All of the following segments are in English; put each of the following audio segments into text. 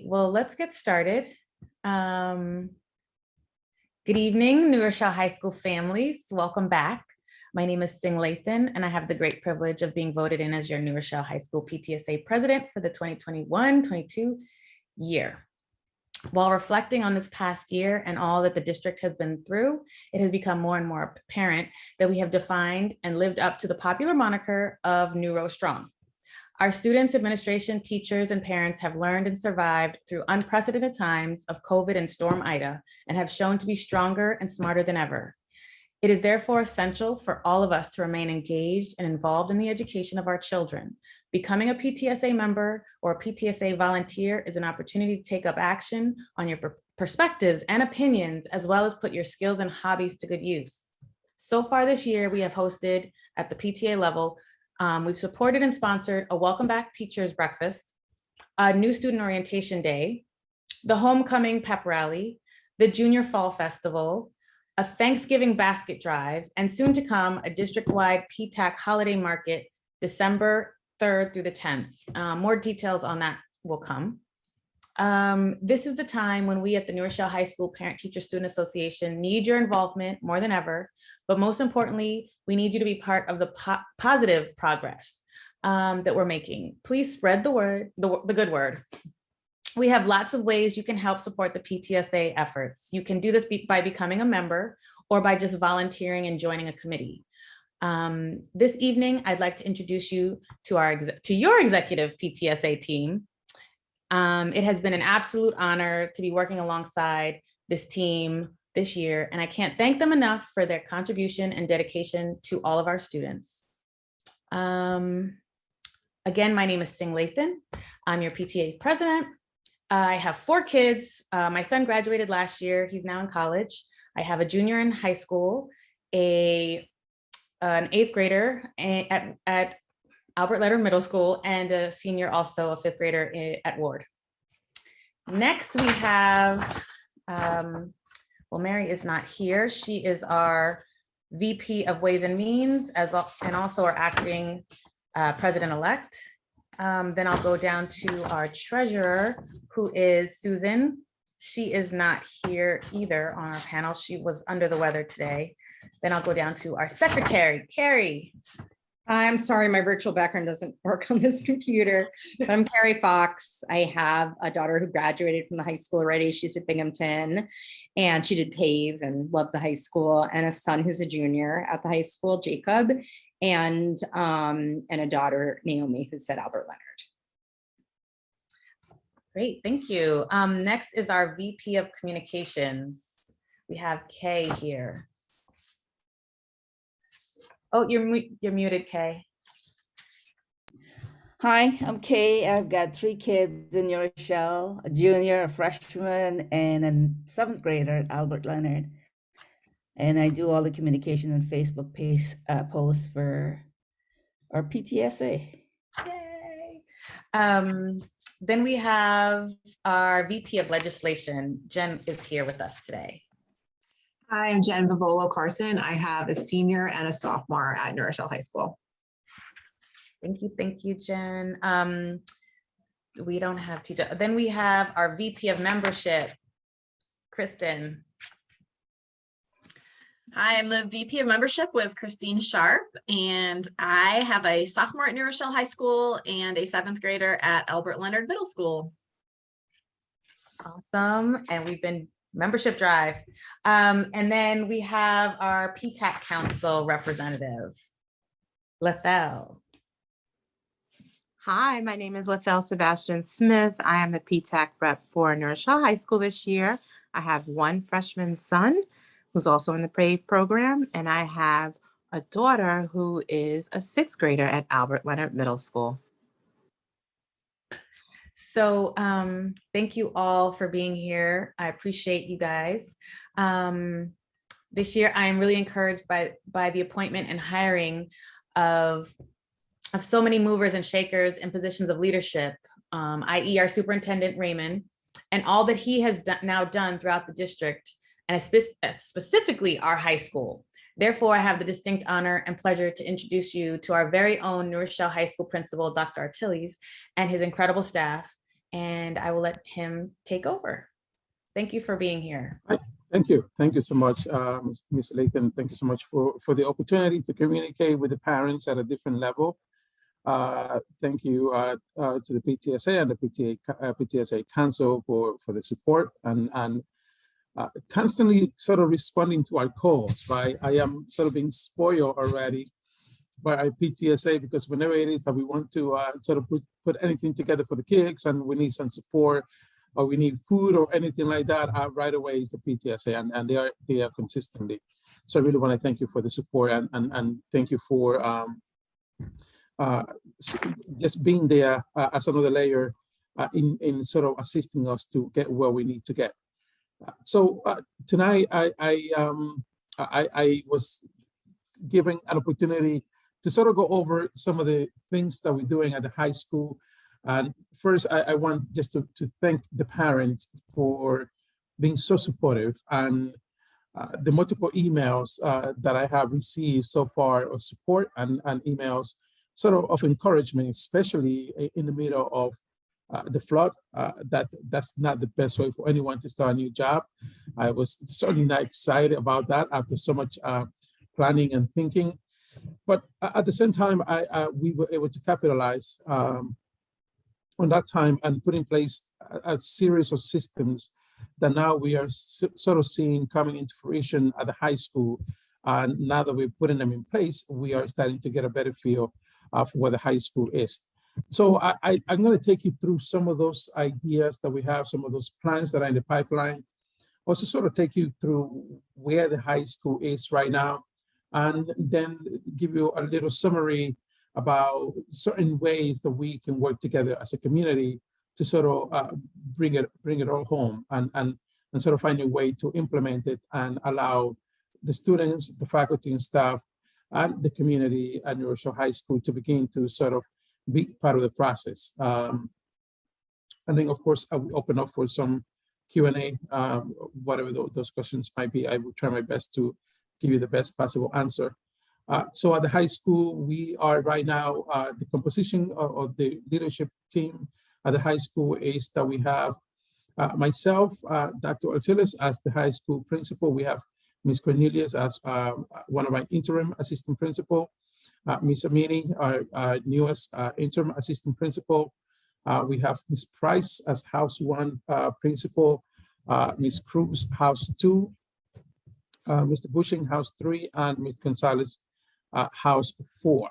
Well, let's get started. Good evening, New Rochelle High School families. Welcome back. My name is Sing Lathan, and I have the great privilege of being voted in as your New Rochelle High School PTSA president for the 2021-22 year. While reflecting on this past year and all that the district has been through, it has become more and more apparent that we have defined and lived up to the popular moniker of Neuro Strong. Our students, administration, teachers, and parents have learned and survived through unprecedented times of COVID and Storm Ida and have shown to be stronger and smarter than ever. It is therefore essential for all of us to remain engaged and involved in the education of our children. Becoming a PTSA member or a PTSA volunteer is an opportunity to take up action on your perspectives and opinions, as well as put your skills and hobbies to good use. So far this year, we have hosted at the PTA level. We've supported and sponsored a Welcome Back Teachers Breakfast, a new Student Orientation Day, the Homecoming Pep Rally, the Junior Fall Festival, a Thanksgiving Basket Drive, and soon to come, a district-wide PTAC Holiday Market, December 3rd through the 10th. More details on that will come. This is the time when we at the New Rochelle High School Parent Teacher Student Association need your involvement more than ever, but most importantly, we need you to be part of the positive progress that we're making. Please spread the word, the good word. We have lots of ways you can help support the PTSA efforts. You can do this by becoming a member or by just volunteering and joining a committee. This evening, I'd like to introduce you to your executive PTSA team. It has been an absolute honor to be working alongside this team this year, and I can't thank them enough for their contribution and dedication to all of our students. Again, my name is Sing Lathan. I'm your PTA president. I have 4 kids. My son graduated last year. He's now in college. I have a junior in high school, an 8th grader at Albert Leonard Middle School, and a senior, also a 5th grader at Ward. Next, we have, well, Mary is not here. She is our VP of Ways and Means, and also our acting president-elect. Then I'll go down to our treasurer, who is Susan. She is not here either on our panel. She was under the weather today. Then I'll go down to our secretary, Carrie. I'm sorry, my virtual background doesn't work on this computer. But I'm Carrie Fox. I have a daughter who graduated from the high school already. She's at Binghamton, and she did PAVE and loved the high school, and a son who's a junior at the high school, Jacob, and a daughter, Naomi, who's at Albert Leonard. Great, thank you. Next is our VP of Communications. We have Kay here. Oh, you're muted, Kay. Hi, I'm Kay. I've got 3 kids in New Rochelle, a junior, a freshman, and a 7th grader at Albert Leonard. And I do all the communication and Facebook posts for our PTSA. Yay. Then we have our VP of Legislation. Jen is here with us today. Hi, I'm Jen Vivolo Carson. I have a senior and a sophomore at New Rochelle High School. Thank you, Jen. We don't have teacher. Then we have our VP of Membership, Kristen. Hi, I'm the VP of Membership with Christine Sharp, and I have a sophomore at New Rochelle High School and a 7th grader at Albert Leonard Middle School. Awesome, and we've been membership drive. And then we have our PTAC Council representative, Lethel. Hi, my name is Lethel Sebastian Smith. I am the PTAC rep for New Rochelle High School this year. I have 1 freshman son who's also in the PAVE program, and I have a daughter who is a 6th grader at Albert Leonard Middle School. So thank you all for being here. I appreciate you guys. This year, I am really encouraged by the appointment and hiring of so many movers and shakers in positions of leadership, i.e. our superintendent, Raymond, and all that he has now done throughout the district, and specifically our high school. Therefore, I have the distinct honor and pleasure to introduce you to our very own New Rochelle High School principal, Dr. Artiles, and his incredible staff. and I will let him take over. Thank you for being here. Thank you. Thank you so much, Ms. Layton. Thank you so much for the opportunity to communicate with the parents at a different level. Thank you to the PTSA and the PTSA Council for the support and constantly sort of responding to our calls, right? I am sort of being spoiled already by our PTSA because whenever it is that we want to sort of put anything together for the kids and we need some support or we need food or anything like that, right away is the PTSA, and they are consistently. So I really want to thank you for the support and thank you for just being there as another layer in sort of assisting us to get where we need to get. So tonight I was given an opportunity to sort of go over some of the things that we're doing at the high school. And first, I want just to thank the parents for being so supportive and the multiple emails that I have received so far of support and emails sort of encouragement, especially in the middle of the flood. That's not the best way for anyone to start a new job. I was certainly not excited about that after so much planning and thinking. But at the same time, we were able to capitalize on that time and put in place a series of systems that now we are sort of seeing coming into fruition at the high school. And now that we're putting them in place, we are starting to get a better feel of where the high school is. So I'm going to take you through some of those ideas that we have, some of those plans that are in the pipeline. Also sort of take you through where the high school is right now, and then give you a little summary about certain ways that we can work together as a community to sort of bring it all home and sort of find a way to implement it and allow the students, the faculty and staff, and the community at New Rochelle High School to begin to sort of be part of the process. And then, of course, I will open up for some Q&A, whatever those questions might be. I will try my best to give you the best possible answer. So at the high school, we are right now, the composition of the leadership team at the high school is that we have myself, Dr. Ortiz as the high school principal. We have Ms. Cornelius as one of my interim assistant principal, Ms. Amini, our newest interim assistant principal. We have Ms. Price as House 1 principal, Ms. Cruz, House 2, Mr. Bushing, House 3, and Ms. Gonzalez, House 4.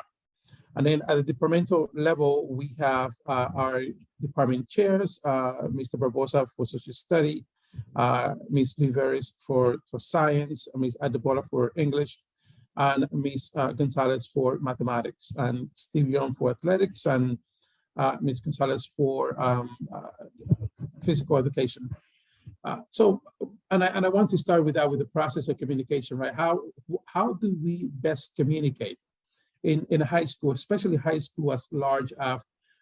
And then at the departmental level, we have our department chairs, Mr. Barbosa for social study, Ms. Liveris for science, Ms. Adebola for English, and Ms. Gonzalez for mathematics, and Steve Young for athletics, and Ms. Gonzalez for physical education. So I want to start with that, with the process of communication, right? How do we best communicate in a high school, especially high school as large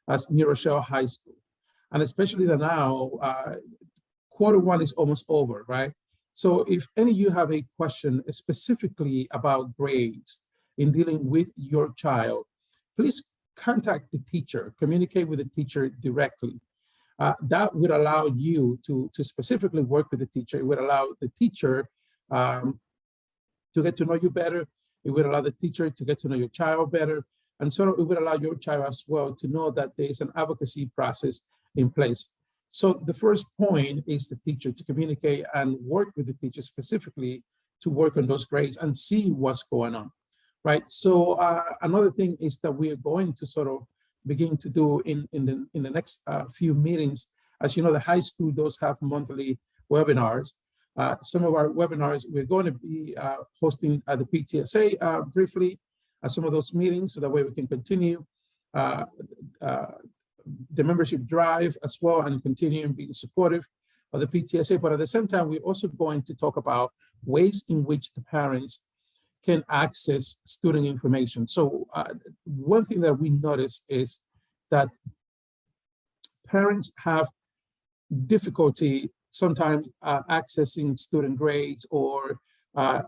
as New Rochelle High School? And especially that now, Q1 is almost over, right? So if any of you have a question specifically about grades in dealing with your child, please contact the teacher, communicate with the teacher directly. That would allow you to specifically work with the teacher. It would allow the teacher to get to know you better. It would allow the teacher to get to know your child better. And so it would allow your child as well to know that there is an advocacy process in place. So the first point is the teacher to communicate and work with the teacher specifically to work on those grades and see what's going on, right? So another thing is that we are going to sort of begin to do in the next few meetings. As you know, the high school does have monthly webinars. Some of our webinars, we're going to be hosting at the PTSA briefly at some of those meetings, so that way we can continue the membership drive as well and continue being supportive of the PTSA. But at the same time, we're also going to talk about ways in which the parents can access student information. So one thing that we notice is that parents have difficulty sometimes accessing student grades or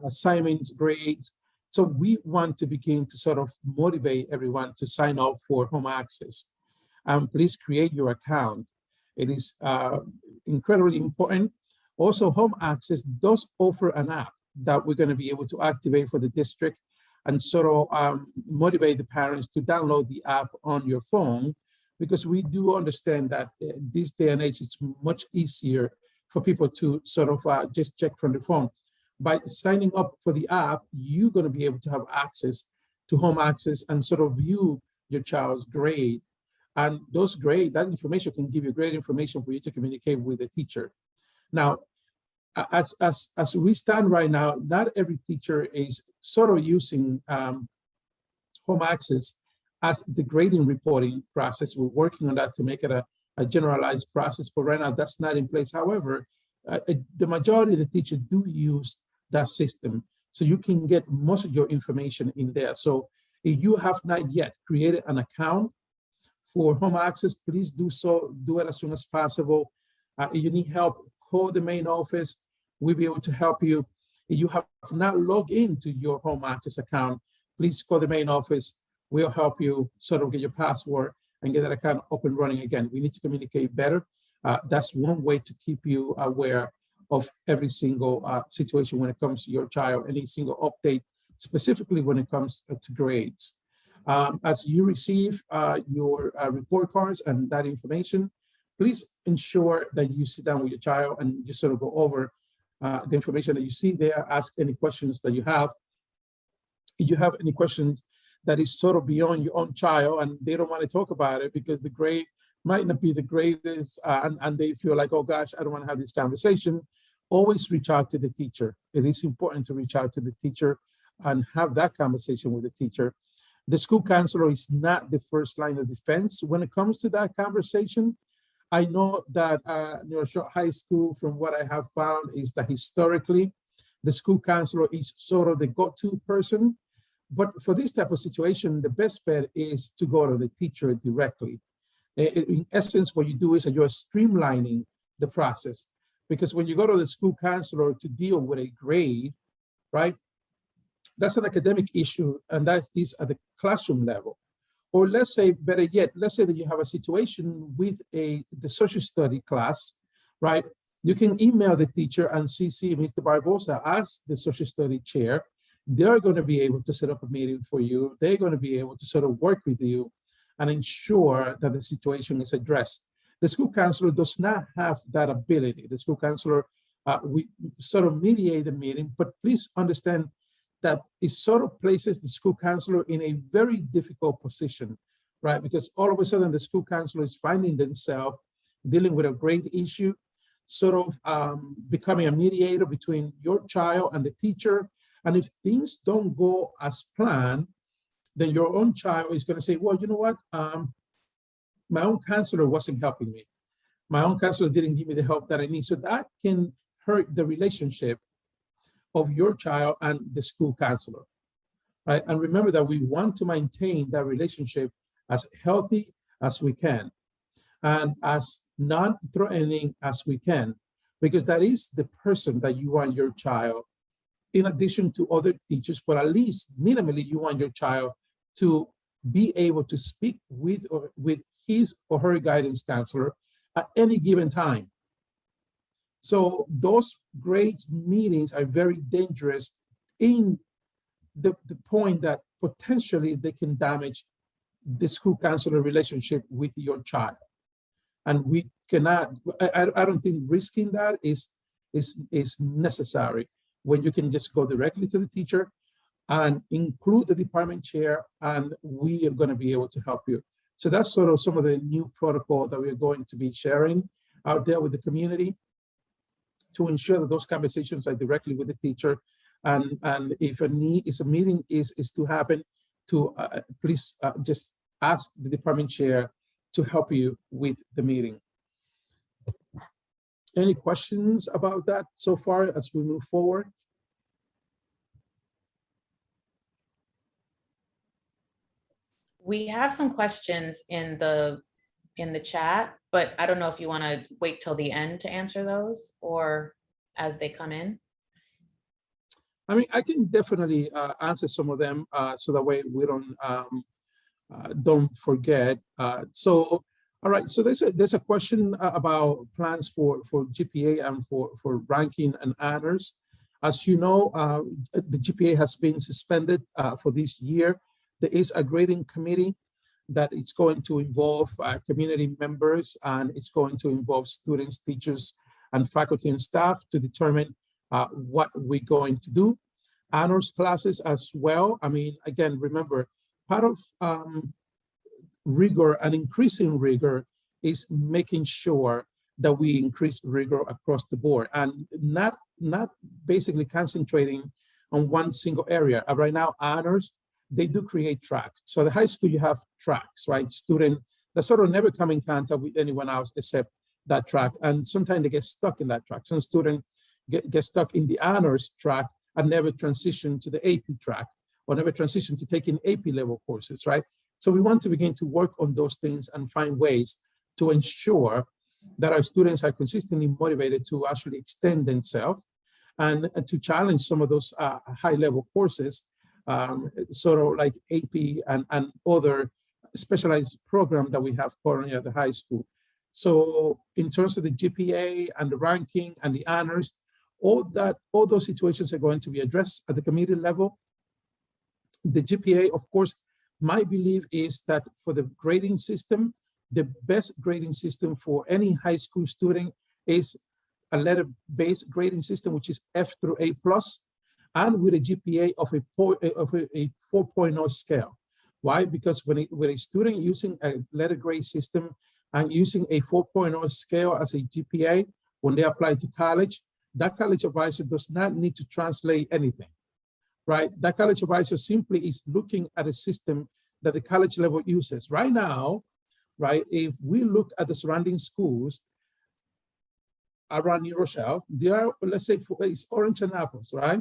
assignments grades. So we want to begin to sort of motivate everyone to sign up for home access. Please create your account. It is incredibly important. Also, home access does offer an app that we're going to be able to activate for the district and sort of motivate the parents to download the app on your phone, because we do understand that this day and age it's much easier for people to sort of just check from the phone. By signing up for the app, you're going to be able to have access to home access and sort of view your child's grade. And those grade, that information can give you great information for you to communicate with the teacher. Now, as we stand right now, not every teacher is sort of using home access as the grading reporting process. We're working on that to make it a generalized process, but right now that's not in place. However, the majority of the teachers do use that system, so you can get most of your information in there. So if you have not yet created an account for home access, please do so. Do it as soon as possible. If you need help, call the main office. We'll be able to help you. If you have not logged into your home access account, please call the main office. We'll help you sort of get your password and get that account up and running again. We need to communicate better. That's one way to keep you aware of every single situation when it comes to your child, any single update, specifically when it comes to grades. As you receive your report cards and that information, please ensure that you sit down with your child and just sort of go over the information that you see there, ask any questions that you have. If you have any questions that is sort of beyond your own child and they don't want to talk about it because the grade might not be the greatest and they feel like, oh gosh, I don't want to have this conversation, always reach out to the teacher. It is important to reach out to the teacher and have that conversation with the teacher. The school counselor is not the first line of defense when it comes to that conversation. I know that Rochelle High School, from what I have found, is that historically, the school counselor is sort of the go-to person. But for this type of situation, the best bet is to go to the teacher directly. In essence, what you do is that you're streamlining the process, because when you go to the school counselor to deal with a grade, right, that's an academic issue, and that is at the classroom level. Or let's say, better yet, let's say that you have a situation with the social study class, right? You can email the teacher and CC Mr. Barbosa as the social study chair. They're going to be able to set up a meeting for you. They're going to be able to sort of work with you and ensure that the situation is addressed. The school counselor does not have that ability. The school counselor, we sort of mediate the meeting, but please understand that it sort of places the school counselor in a very difficult position, right? Because all of a sudden the school counselor is finding themselves dealing with a grade issue, sort of becoming a mediator between your child and the teacher. And if things don't go as planned, then your own child is going to say, well, you know what? My own counselor wasn't helping me. My own counselor didn't give me the help that I need. So that can hurt the relationship of your child and the school counselor, right? And remember that we want to maintain that relationship as healthy as we can and as non-threatening as we can, because that is the person that you want your child, in addition to other teachers, but at least minimally you want your child to be able to speak with his or her guidance counselor at any given time. So those grade meetings are very dangerous in the point that potentially they can damage the school counselor relationship with your child. And we cannot, I don't think risking that is necessary when you can just go directly to the teacher and include the department chair, and we are going to be able to help you. So that's sort of some of the new protocol that we're going to be sharing out there with the community to ensure that those conversations are directly with the teacher. And if a meeting is to happen, to please just ask the department chair to help you with the meeting. Any questions about that so far as we move forward? We have some questions in the chat, but I don't know if you want to wait till the end to answer those or as they come in. I mean, I can definitely answer some of them so that way we don't forget. So All right, so there's a question about plans for GPA and for ranking and honors. As you know, the GPA has been suspended for this year. There is a grading committee that is going to involve community members, and it's going to involve students, teachers, and faculty and staff to determine what we're going to do. Honors classes as well. I mean, again, remember, part of rigor and increasing rigor is making sure that we increase rigor across the board and not basically concentrating on one single area. Right now, honors, they do create tracks. So at the high school, you have tracks, right? Student that sort of never come in contact with anyone else except that track. And sometimes they get stuck in that track. Some students get stuck in the honors track and never transition to the AP track or never transition to taking AP level courses, right? So we want to begin to work on those things and find ways to ensure that our students are consistently motivated to actually extend themselves and to challenge some of those high-level courses, sort of like AP and other specialized program that we have currently at the high school. So in terms of the GPA and the ranking and the honors, all those situations are going to be addressed at the committee level. The GPA, of course, my belief is that for the grading system, the best grading system for any high school student is a letter-based grading system, which is F through A+, and with a GPA of a 4.0 scale. Why? Because when a student using a letter grade system and using a 4.0 scale as a GPA, when they apply to college, that college advisor does not need to translate anything, right? That college advisor simply is looking at a system that the college level uses. Right now, right, if we look at the surrounding schools around New Rochelle, there are, let's say, it's orange and apples, right?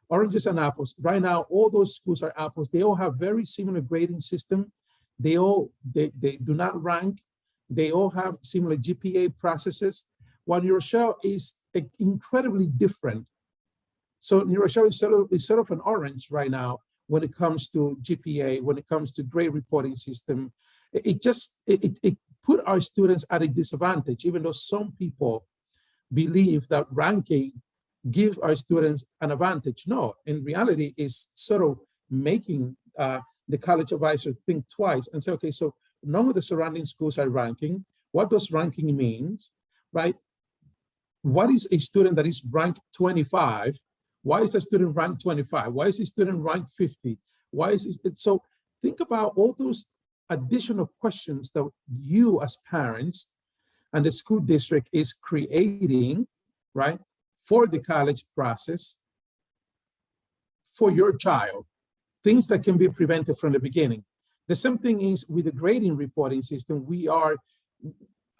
Oranges and apples. Right now, all those schools are apples. They all have very similar grading system. They do not rank. They all have similar GPA processes. While New Rochelle is incredibly different. So New Rochelle is sort of an orange right now when it comes to GPA, when it comes to grade reporting system. It put our students at a disadvantage, even though some people believe that ranking give our students an advantage. No, in reality, it's sort of making the college advisor think twice and say, okay, so none of the surrounding schools are ranking. What does ranking mean, right? What is a student that is ranked 25? Why is a student ranked 25? Why is a student ranked 50? Why is it? So think about all those additional questions that you as parents and the school district is creating, right, for the college process for your child, things that can be prevented from the beginning. The same thing is with the grading reporting system. We are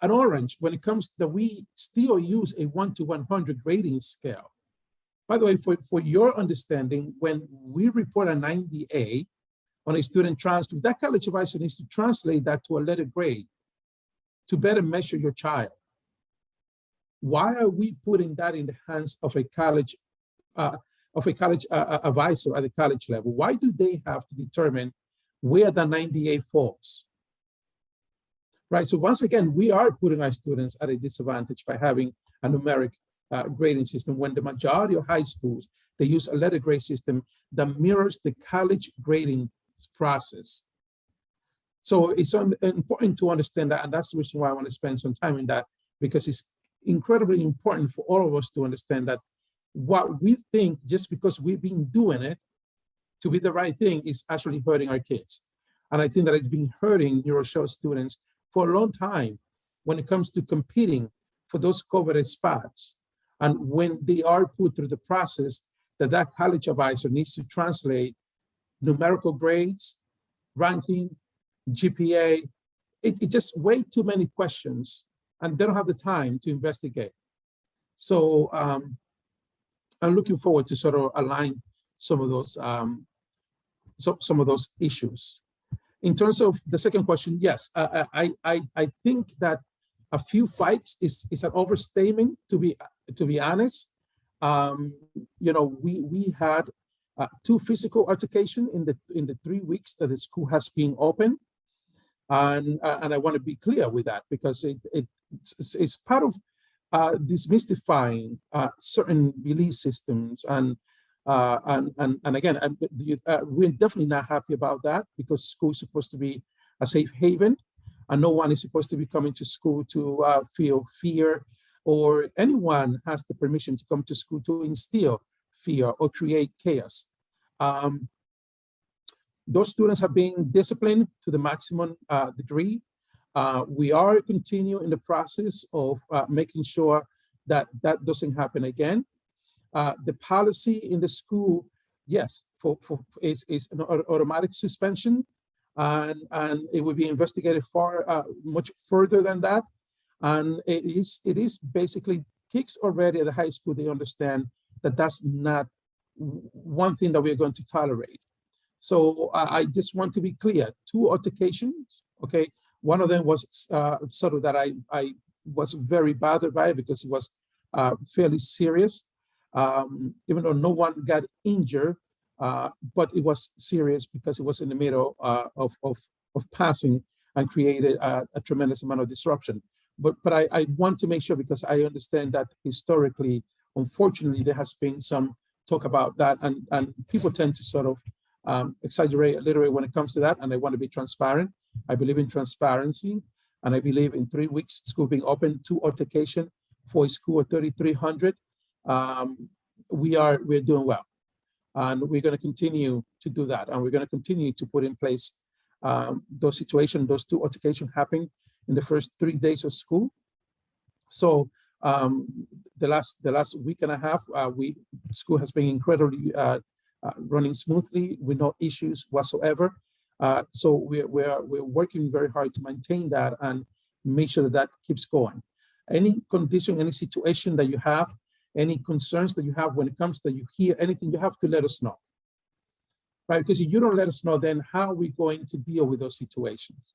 an orange when it comes that we still use a 1 to 100 grading scale. By the way, for your understanding, when we report a 90A on a student transcript, that college advisor needs to translate that to a letter grade to better measure your child. Why are we putting that in the hands of a college advisor at the college level? Why do they have to determine where the 90A falls? Right, so once again, we are putting our students at a disadvantage by having a numeric grading system when the majority of high schools, they use a letter grade system that mirrors the college grading process. So it's important to understand that, and that's the reason why I want to spend some time in that, because it's incredibly important for all of us to understand that what we think, just because we've been doing it to be the right thing, is actually hurting our kids. And I think that it's been hurting New Rochelle students for a long time when it comes to competing for those coveted spots. And when they are put through the process that college advisor needs to translate numerical grades, ranking, GPA, it just way too many questions, and they don't have the time to investigate. So I'm looking forward to sort of align some of those issues. In terms of the second question, yes, I think that a few fights is an overstatement, to be honest. You know, we had 2 physical altercations in the 3 weeks that the school has been open. And I want to be clear with that because it's part of demystifying certain belief systems and again, we're definitely not happy about that because school is supposed to be a safe haven, and no one is supposed to be coming to school to feel fear, or anyone has the permission to come to school to instill fear or create chaos. Those students have been disciplined to the maximum degree. We are continuing the process of making sure that that doesn't happen again. The policy in the school, yes, is an automatic suspension, and it will be investigated far much further than that. And it is basically kids already at the high school. They understand that that's not one thing that we're going to tolerate. So I just want to be clear: 2 altercations. Okay, one of them was sort of that I was very bothered by it because it was fairly serious. Even though no one got injured, but it was serious because it was in the middle of passing and created a tremendous amount of disruption. But I want to make sure, because I understand that historically, unfortunately, there has been some talk about that, and people tend to sort of exaggerate a little bit when it comes to that, and I want to be transparent. I believe in transparency, and I believe in 3 weeks school being open, 2 altercation for a school of 3,300. We're doing well, and we're going to continue to do that, and we're going to continue to put in place those situations. Those 2 altercations happened in the first 3 days of school. So the last week and a half, school has been incredibly running smoothly with no issues whatsoever. So we're working very hard to maintain that and make sure that that keeps going. Any condition, any situation that you have, any concerns that you have when it comes to you hear anything, you have to let us know, right? Because if you don't let us know, then how are we going to deal with those situations?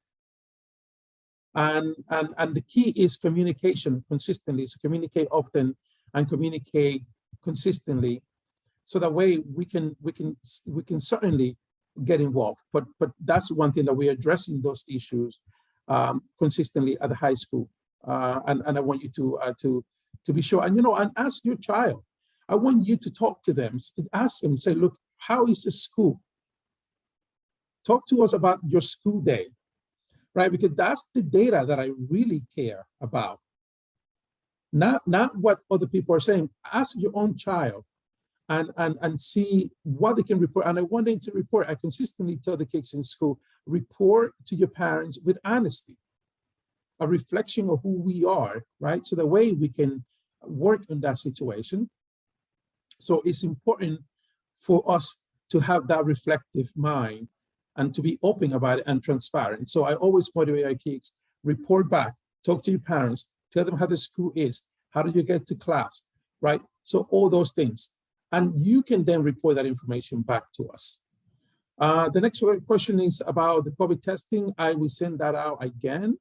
And the key is communication consistently. So communicate often and communicate consistently, so that way we can certainly get involved. But that's one thing that we're addressing those issues consistently at the high school. And I want you to be sure, and and ask your child. I want you to talk to them, ask them, say, look, how is the school? Talk to us about your school day, right? Because that's the data that I really care about. Not what other people are saying. Ask your own child and see what they can report. And I want them to report. I consistently tell the kids in school, report to your parents with honesty, a reflection of who we are, right? So the way we can work in that situation. So it's important for us to have that reflective mind and to be open about it and transparent. So I always motivate our kids, report back, talk to your parents, tell them how the school is, how do you get to class, right? So all those things. And you can then report that information back to us. The next question is about the COVID testing. I will send that out again.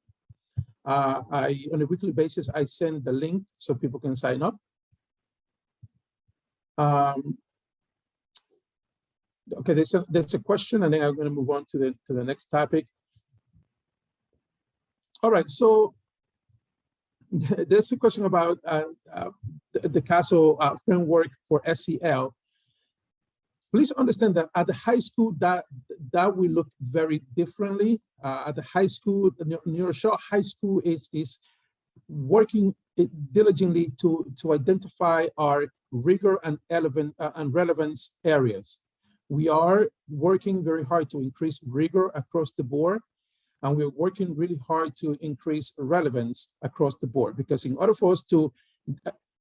On a weekly basis, I send the link so people can sign up. Okay, there's a question, and then I'm going to move on to the next topic. All right, so there's a question about the CASO framework for SEL. Please understand that at the high school, that will look very differently. At the high school, New Rochelle High School is working diligently to identify our rigor and relevance areas. We are working very hard to increase rigor across the board, and we're working really hard to increase relevance across the board, because in order for us to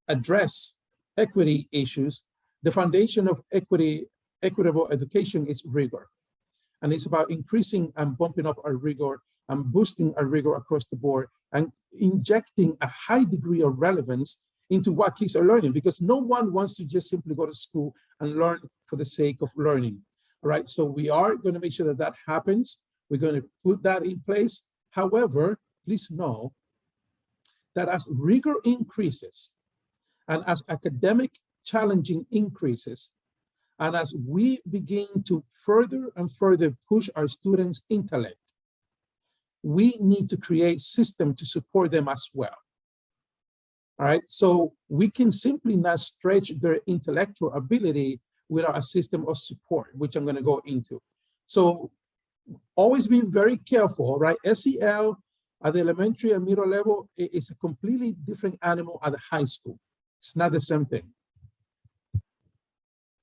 address equity issues, the foundation of equitable education is rigor. And it's about increasing and bumping up our rigor and boosting our rigor across the board and injecting a high degree of relevance into what kids are learning, because no one wants to just simply go to school and learn for the sake of learning. All right, so we are going to make sure that that happens. We're going to put that in place. However, please know that as rigor increases and as academic challenging increases, and as we begin to further and further push our students' intellect, we need to create system to support them as well. All right, so we can simply not stretch their intellectual ability without a system of support, which I'm going to go into. So always be very careful, right? SEL at the elementary and middle level is a completely different animal at the high school. It's not the same thing.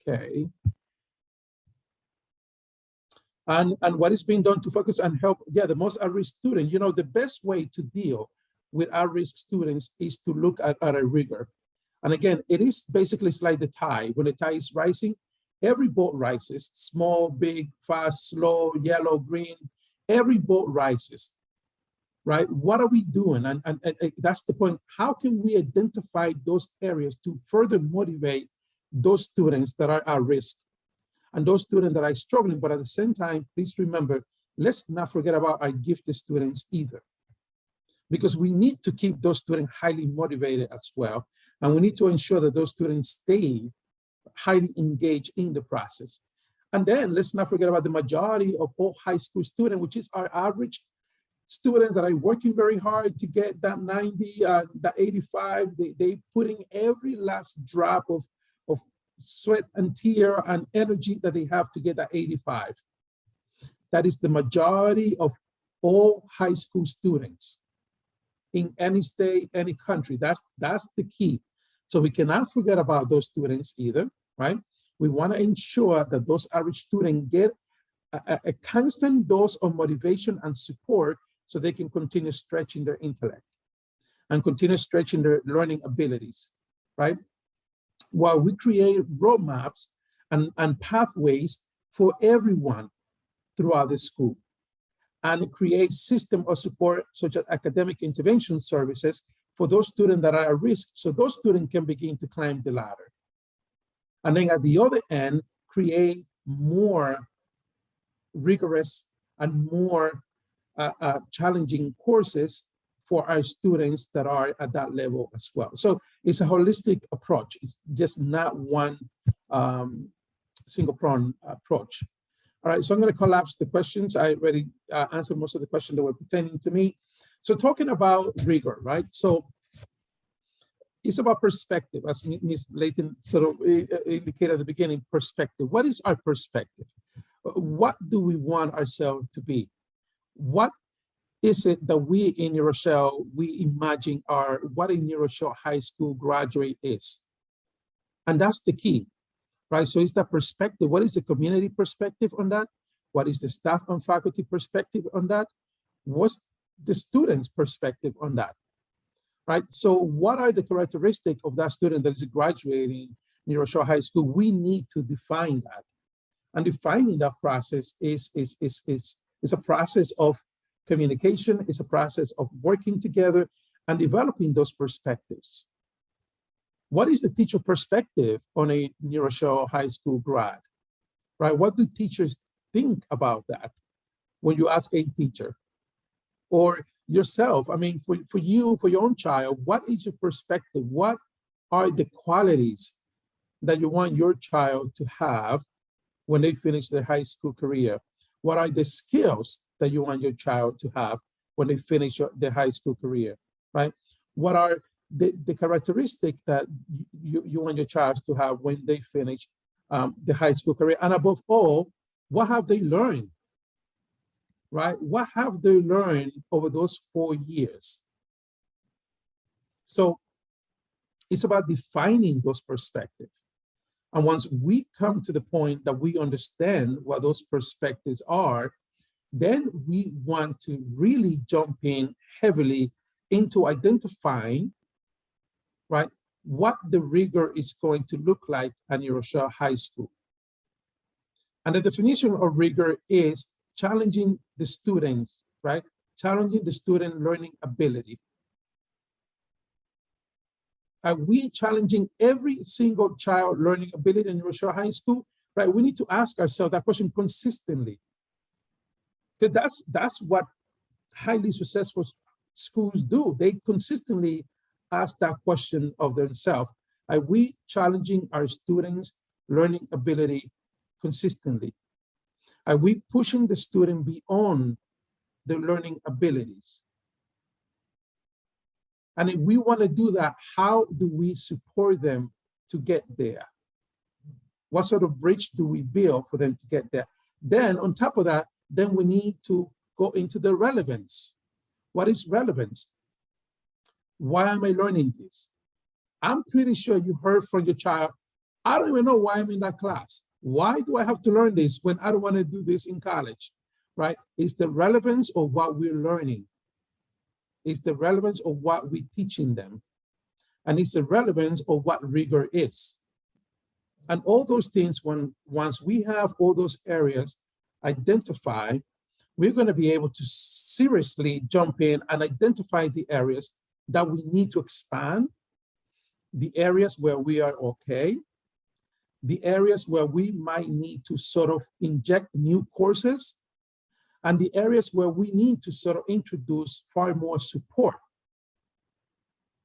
Okay. And what is being done to focus and help, yeah, the most at-risk student, you know, the best way to deal with at-risk students is to look at a rigor. And again, it is basically it's like the tide. When the tide is rising, every boat rises, small, big, fast, slow, yellow, green, every boat rises, right? What are we doing? And that's the point. How can we identify those areas to further motivate those students that are at risk and those students that are struggling? But at the same time, please remember, let's not forget about our gifted students either, because we need to keep those students highly motivated as well. And we need to ensure that those students stay highly engaged in the process. And then let's not forget about the majority of all high school students, which is our average students that are working very hard to get that 90, that 85. They putting every last drop of sweat and tear and energy that they have to get that 85. That is the majority of all high school students in any state, any country. That's the key. So we cannot forget about those students either, right? We want to ensure that those average students get a constant dose of motivation and support so they can continue stretching their intellect and continue stretching their learning abilities, right? While we create roadmaps and pathways for everyone throughout the school and create system of support such as academic intervention services for those students that are at risk, so those students can begin to climb the ladder. And then at the other end, create more rigorous and more challenging courses for our students that are at that level as well. So it's a holistic approach. It's just not one single prong approach. All right, so I'm going to collapse the questions. I already answered most of the questions that were pertaining to me. So talking about rigor, right? So it's about perspective, as Ms. Layton sort of indicated at the beginning, perspective. What is our perspective? What do we want ourselves to be? What is it that we in New Rochelle, we imagine what a New Rochelle High School graduate is? And that's the key, right? So it's that perspective. What is the community perspective on that? What is the staff and faculty perspective on that? What's the students' perspective on that, right? So what are the characteristics of that student that is graduating New Rochelle High School? We need to define that. And defining that process is a process of communication, it's a process of working together and developing those perspectives. What is the teacher perspective on a New Rochelle High School grad, right? What do teachers think about that when you ask a teacher? Or yourself, I mean, for you, for your own child, what is your perspective? What are the qualities that you want your child to have when they finish their high school career? What are the skills that you want your child to have when they finish their high school career, right? What are the characteristics that you want your child to have when they finish the high school career? And above all, what have they learned, right? What have they learned over those 4 years? So it's about defining those perspectives. And once we come to the point that we understand what those perspectives are, then we want to really jump in heavily into identifying, right, what the rigor is going to look like at New Rochelle High School. And the definition of rigor is challenging the students, right? Challenging the student learning ability. Are we challenging every single child learning ability in New Rochelle High School? Right, we need to ask ourselves that question consistently. Because that's what highly successful schools do. They consistently ask that question of themselves. Are we challenging our students' learning ability consistently? Are we pushing the student beyond their learning abilities. And if we want to do that, how do we support them to get there? What sort of bridge do we build for them to get there? Then on top of that, then we need to go into the relevance. What is relevance? Why am I learning this? I'm pretty sure you heard from your child, I don't even know why I'm in that class. Why do I have to learn this when I don't want to do this in college, right? It's the relevance of what we're learning. It's the relevance of what we're teaching them. And it's the relevance of what rigor is. And all those things, once we have all those areas identified, we're going to be able to seriously jump in and identify the areas that we need to expand, the areas where we are okay, the areas where we might need to sort of inject new courses, and the areas where we need to sort of introduce far more support.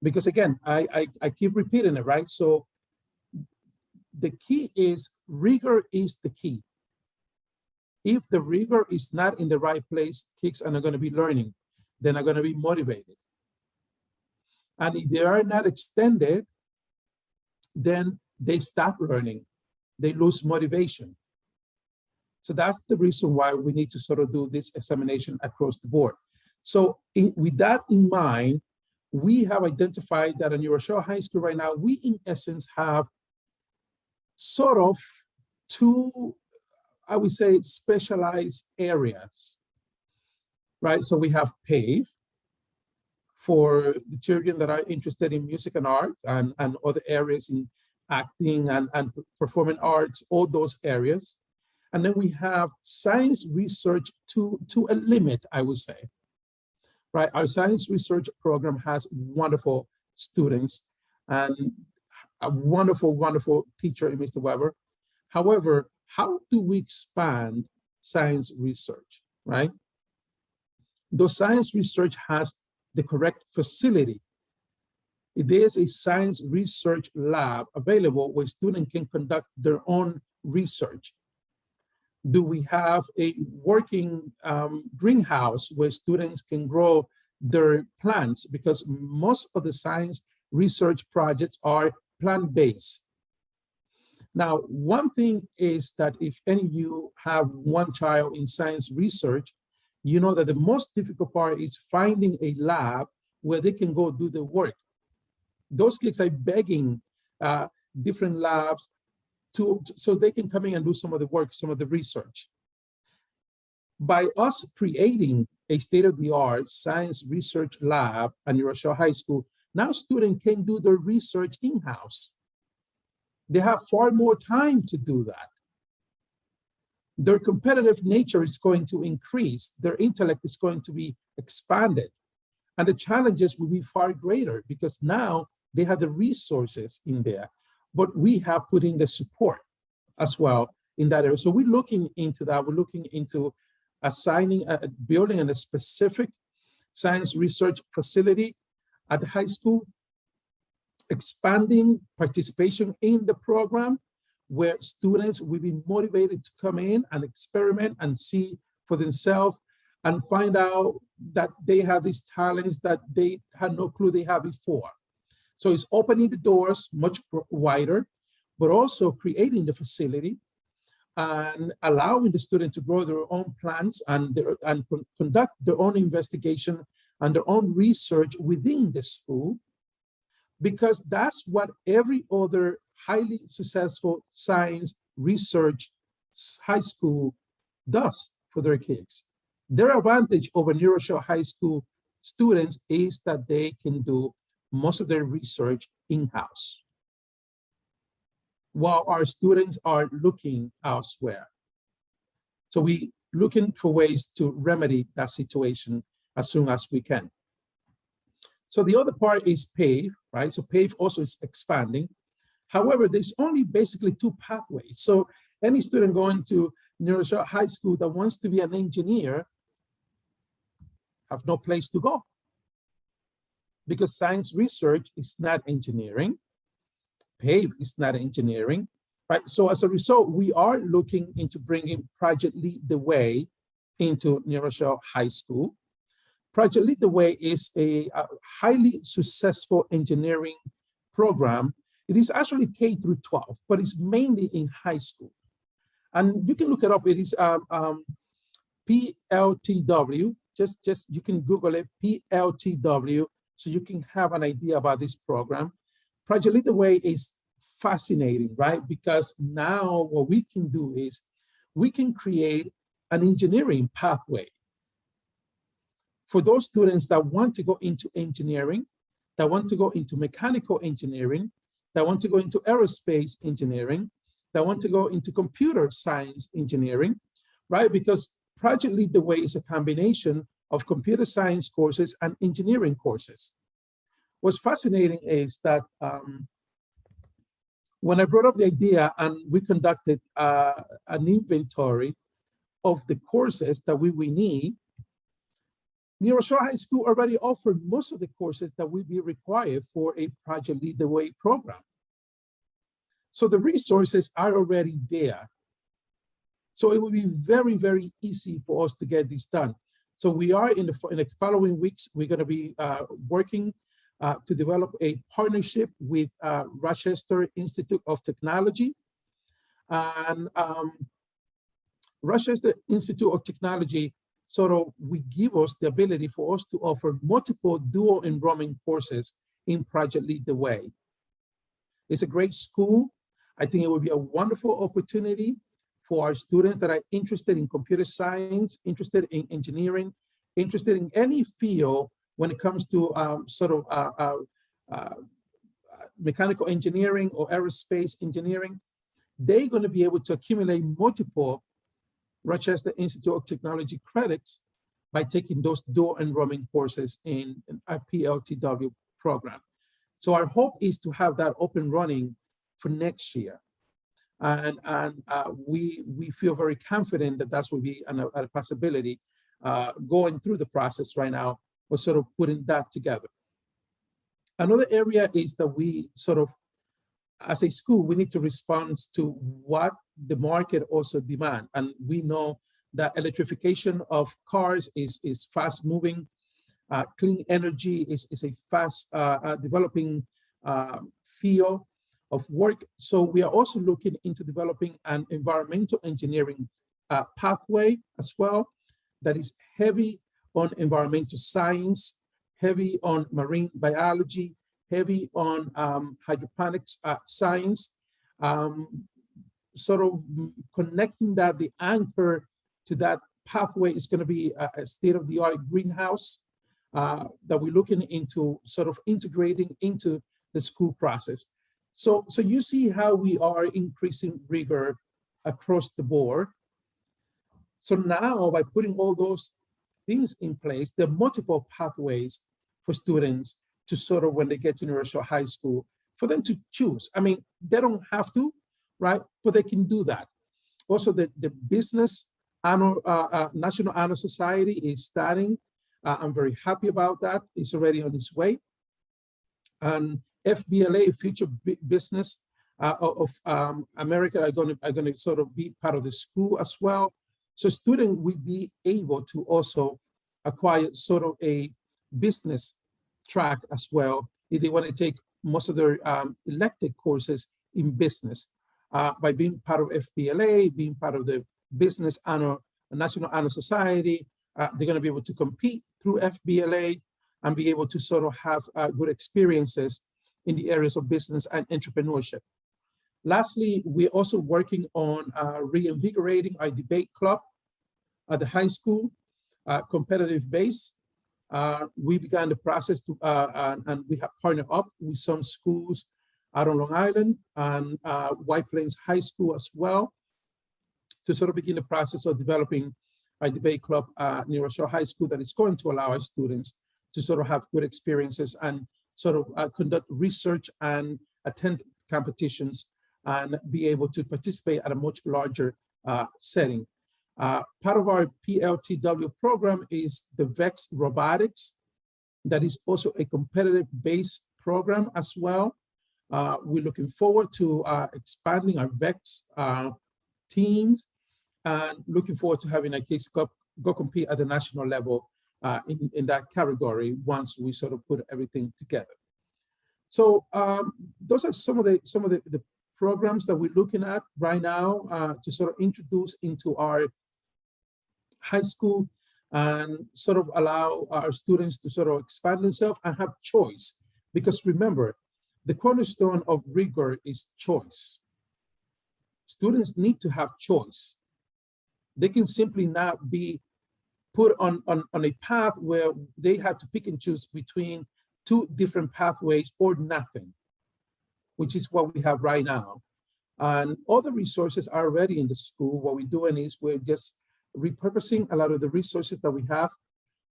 Because again, I keep repeating it, right? So the key is rigor is the key. If the rigor is not in the right place, kids are not going to be learning. They're not going to be motivated. And if they are not extended, then they stop learning. They lose motivation. So that's the reason why we need to sort of do this examination across the board. So with that in mind, we have identified that in Rochelle High School right now, we in essence have sort of two, I would say, specialized areas, right? So we have PAVE for the children that are interested in music and art and other areas in acting and performing arts, all those areas. And then we have science research to a limit, I would say, right? Our science research program has wonderful students and a wonderful, wonderful teacher in Mr. Weber. However, how do we expand science research, right? Though science research has the correct facility, there's a science research lab available where students can conduct their own research. Do we have a working greenhouse where students can grow their plants? Because most of the science research projects are plant-based. Now, one thing is that if any of you have one child in science research, you know that the most difficult part is finding a lab where they can go do the work. Those kids are begging different labs so they can come in and do some of the work, some of the research. By us creating a state-of-the-art science research lab at Rochelle High School, now students can do their research in-house. They have far more time to do that. Their competitive nature is going to increase. Their intellect is going to be expanded. And the challenges will be far greater because now they have the resources in there, but we have put in the support as well in that area. So we're looking into that. We're looking into assigning, building a specific science research facility at the high school, expanding participation in the program where students will be motivated to come in and experiment and see for themselves and find out that they have these talents that they had no clue they had before. So it's opening the doors much wider, but also creating the facility and allowing the student to grow their own plants and conduct their own investigation and their own research within the school, because that's what every other highly successful science research high school does for their kids. Their advantage over Rochelle High School students is that they can do most of their research in-house, while our students are looking elsewhere. So we looking for ways to remedy that situation as soon as we can. So the other part is PAVE, right? So PAVE also is expanding. However, there's only basically two pathways. So any student going to Rochelle High School that wants to be an engineer have no place to go, because science research is not engineering. PAVE is not engineering, right? So as a result, we are looking into bringing Project Lead the Way into New Rochelle High School. Project Lead the Way is a highly successful engineering program. It is actually K through 12, but it's mainly in high school. And you can look it up. It is PLTW. Just you can Google it, PLTW, so you can have an idea about this program. Project Lead the Way is fascinating, right? Because now what we can do is we can create an engineering pathway for those students that want to go into engineering, that want to go into mechanical engineering, that want to go into aerospace engineering, that want to go into computer science engineering, right? Because Project Lead the Way is a combination of computer science courses and engineering courses. What's fascinating is that when I brought up the idea and we conducted an inventory of the courses that we need, New Rochelle High School already offered most of the courses that would be required for a Project Lead the Way program. So the resources are already there. So it will be very, very easy for us to get this done. So we are in the following weeks, we're going to be working to develop a partnership with Rochester Institute of Technology. And Rochester Institute of Technology sort of will give us the ability for us to offer multiple dual enrollment courses in Project Lead the Way. It's a great school. I think it would be a wonderful opportunity for our students that are interested in computer science, interested in engineering, interested in any field when it comes to mechanical engineering or aerospace engineering. They're going to be able to accumulate multiple Rochester Institute of Technology credits by taking those dual enrollment courses in our PLTW program. So our hope is to have that up and running for next year. And we feel very confident that that's will be a possibility going through the process right now. We're sort of putting that together. Another area is that we sort of, as a school, we need to respond to what the market also demand. And we know that electrification of cars is fast moving. Clean energy is a fast developing field of work. So we are also looking into developing an environmental engineering pathway as well that is heavy on environmental science, heavy on marine biology, heavy on hydroponics science, sort of connecting that. The anchor to that pathway is going to be a state-of-the-art greenhouse that we're looking into sort of integrating into the school process. So you see how we are increasing rigor across the board. So now by putting all those things in place, there are multiple pathways for students to sort of, when they get to New Rochelle High School, for them to choose. I mean, they don't have to, right? But they can do that. Also, the business National Honor Society is starting. I'm very happy about that. It's already on its way. And FBLA, Future Business of America, are going to sort of be part of the school as well. So students will be able to also acquire sort of a business track as well if they want to take most of their elected courses in business by being part of FBLA, being part of the Business National Honor Society. They're going to be able to compete through FBLA and be able to sort of have good experiences in the areas of business and entrepreneurship. Lastly, we're also working on reinvigorating our debate club at the high school, competitive base. We began the process to, and we have partnered up with some schools out on Long Island and White Plains High School as well to sort of begin the process of developing a debate club at New Rochelle High School that is going to allow our students to sort of have good experiences and sort of conduct research and attend competitions and be able to participate at a much larger setting. Part of our PLTW program is the Vex Robotics. That is also a competitive-based program as well. We're looking forward to expanding our Vex teams and looking forward to having a Case Cup go compete at the national level in that category once we sort of put everything together. So those are some of the programs that we're looking at right now to sort of introduce into our high school and sort of allow our students to sort of expand themselves and have choice. Because remember, the cornerstone of Rigor is choice. Students need to have choice. They can simply not be put on a path where they have to pick and choose between two different pathways or nothing, which is what we have right now. And all the resources are already in the school. What we're doing is we're just repurposing a lot of the resources that we have.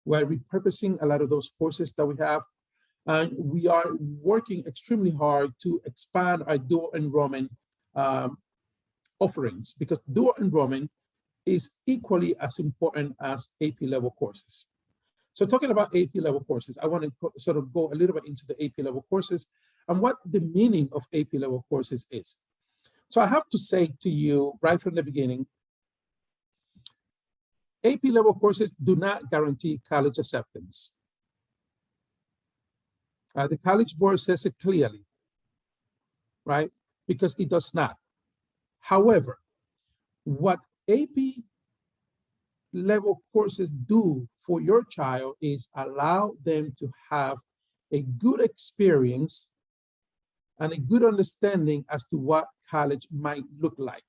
We're repurposing a lot of those courses that we have. And we are working extremely hard to expand our dual enrollment offerings, because dual enrollment is equally as important as AP level courses. So talking about AP level courses, I want to sort of go a little bit into the AP level courses and what the meaning of AP level courses is. So I have to say to you right from the beginning, AP level courses do not guarantee college acceptance. The College Board says it clearly, right? Because it does not. However, what AP level courses do for your child is allow them to have a good experience and a good understanding as to what college might look like.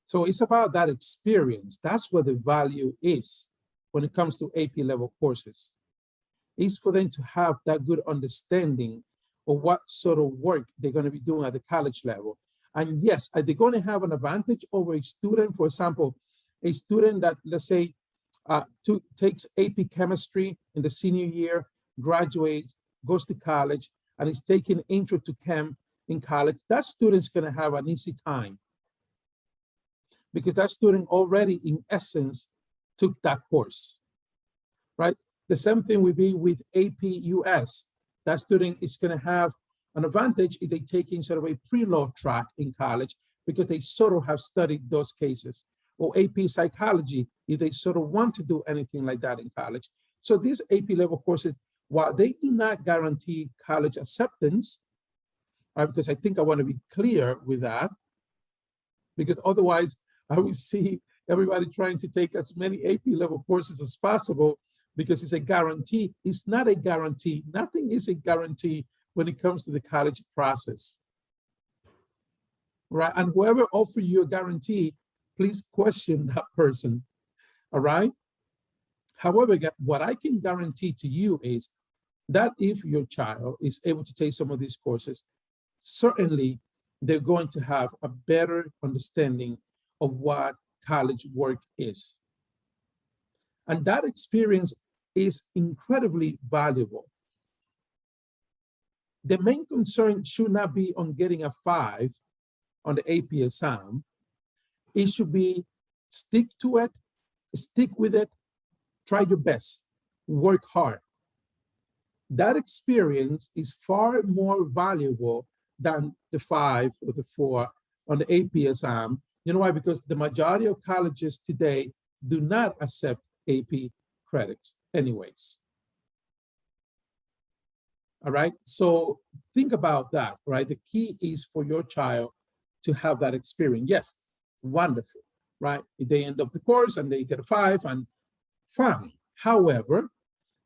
So it's about that experience. That's where the value is when it comes to AP level courses. It's for them to have that good understanding of what sort of work they're going to be doing at the college level. And yes, are they going to have an advantage over a student? For example, a student that, let's say, takes AP chemistry in the senior year, graduates, goes to college, and is taking intro to chem in college. That student's going to have an easy time because that student already, in essence, took that course, right? The same thing would be with AP US. That student is going to have an advantage if they take in sort of a pre-law track in college because they sort of have studied those cases, or AP psychology if they sort of want to do anything like that in college. So these AP level courses, while they do not guarantee college acceptance, because I think I want to be clear with that, because otherwise I will see everybody trying to take as many AP level courses as possible because it's a guarantee. It's not a guarantee. Nothing is a guarantee when it comes to the college process, right? And whoever offers you a guarantee, please question that person, all right? However, what I can guarantee to you is that if your child is able to take some of these courses, certainly they're going to have a better understanding of what college work is. And that experience is incredibly valuable. The main concern should not be on getting a 5 on the AP exam. It should be stick to it, stick with it, try your best, work hard. That experience is far more valuable than the 5 or the 4 on the AP exam. You know why? Because the majority of colleges today do not accept AP credits anyways. All right, so think about that, right? The key is for your child to have that experience. Yes, wonderful, right? If they end up the course and they get a 5, and fine. However,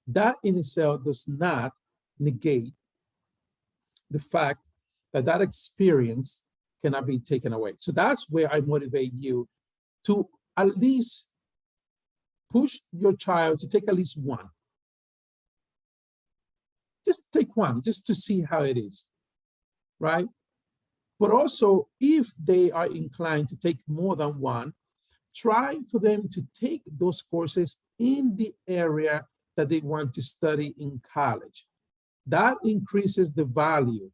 that in itself does not negate the fact that that experience cannot be taken away. So that's where I motivate you to at least push your child to take at least one. Just take one, just to see how it is, right? But also, if they are inclined to take more than one, try for them to take those courses in the area that they want to study in college. That increases the value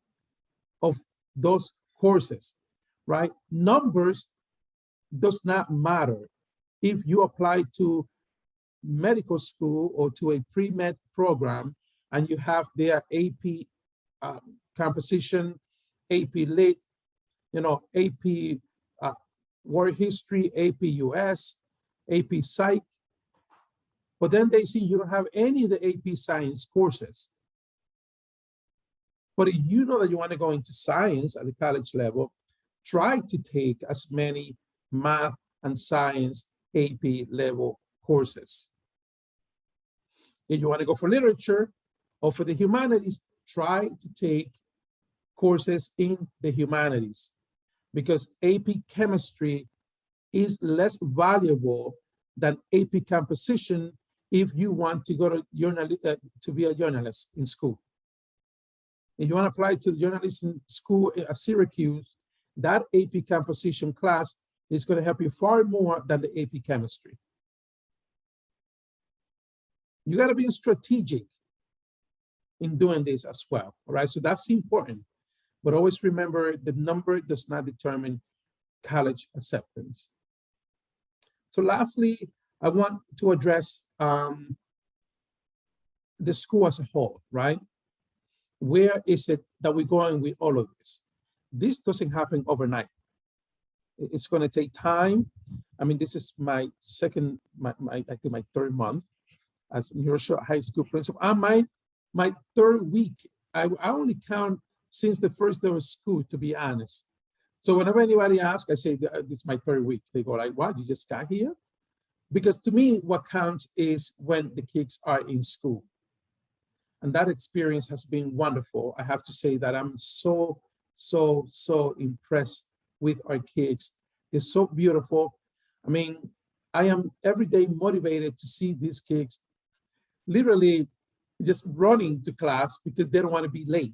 of those courses, right? Numbers does not matter. If you apply to medical school or to a pre-med program and you have their AP composition, AP Lit, you know, AP World History, AP US, AP Psych, but then they see you don't have any of the AP Science courses. But if you know that you want to go into science at the college level, try to take as many math and science AP level courses. If you want to go for literature or for the humanities, try to take courses in the humanities, because AP chemistry is less valuable than AP composition if you want to go to be a journalist in school. If you want to apply to the journalism school at Syracuse, that AP composition class is going to help you far more than the AP chemistry. You got to be strategic in doing this as well, all right? So that's important. But always remember, the number does not determine college acceptance. So lastly, I want to address the school as a whole, right? Where is it that we're going with all of this? This doesn't happen overnight. It's going to take time. I mean, this is my second, I think my third month as Rochelle High School principal. My third week, I only count since the first day of school, to be honest. So whenever anybody asks, I say, this is my third week. They go like, what, you just got here? Because to me, what counts is when the kids are in school. And that experience has been wonderful. I have to say that I'm so impressed with our kids. They're so beautiful. I mean, I am every day motivated to see these kids literally just running to class because they don't want to be late.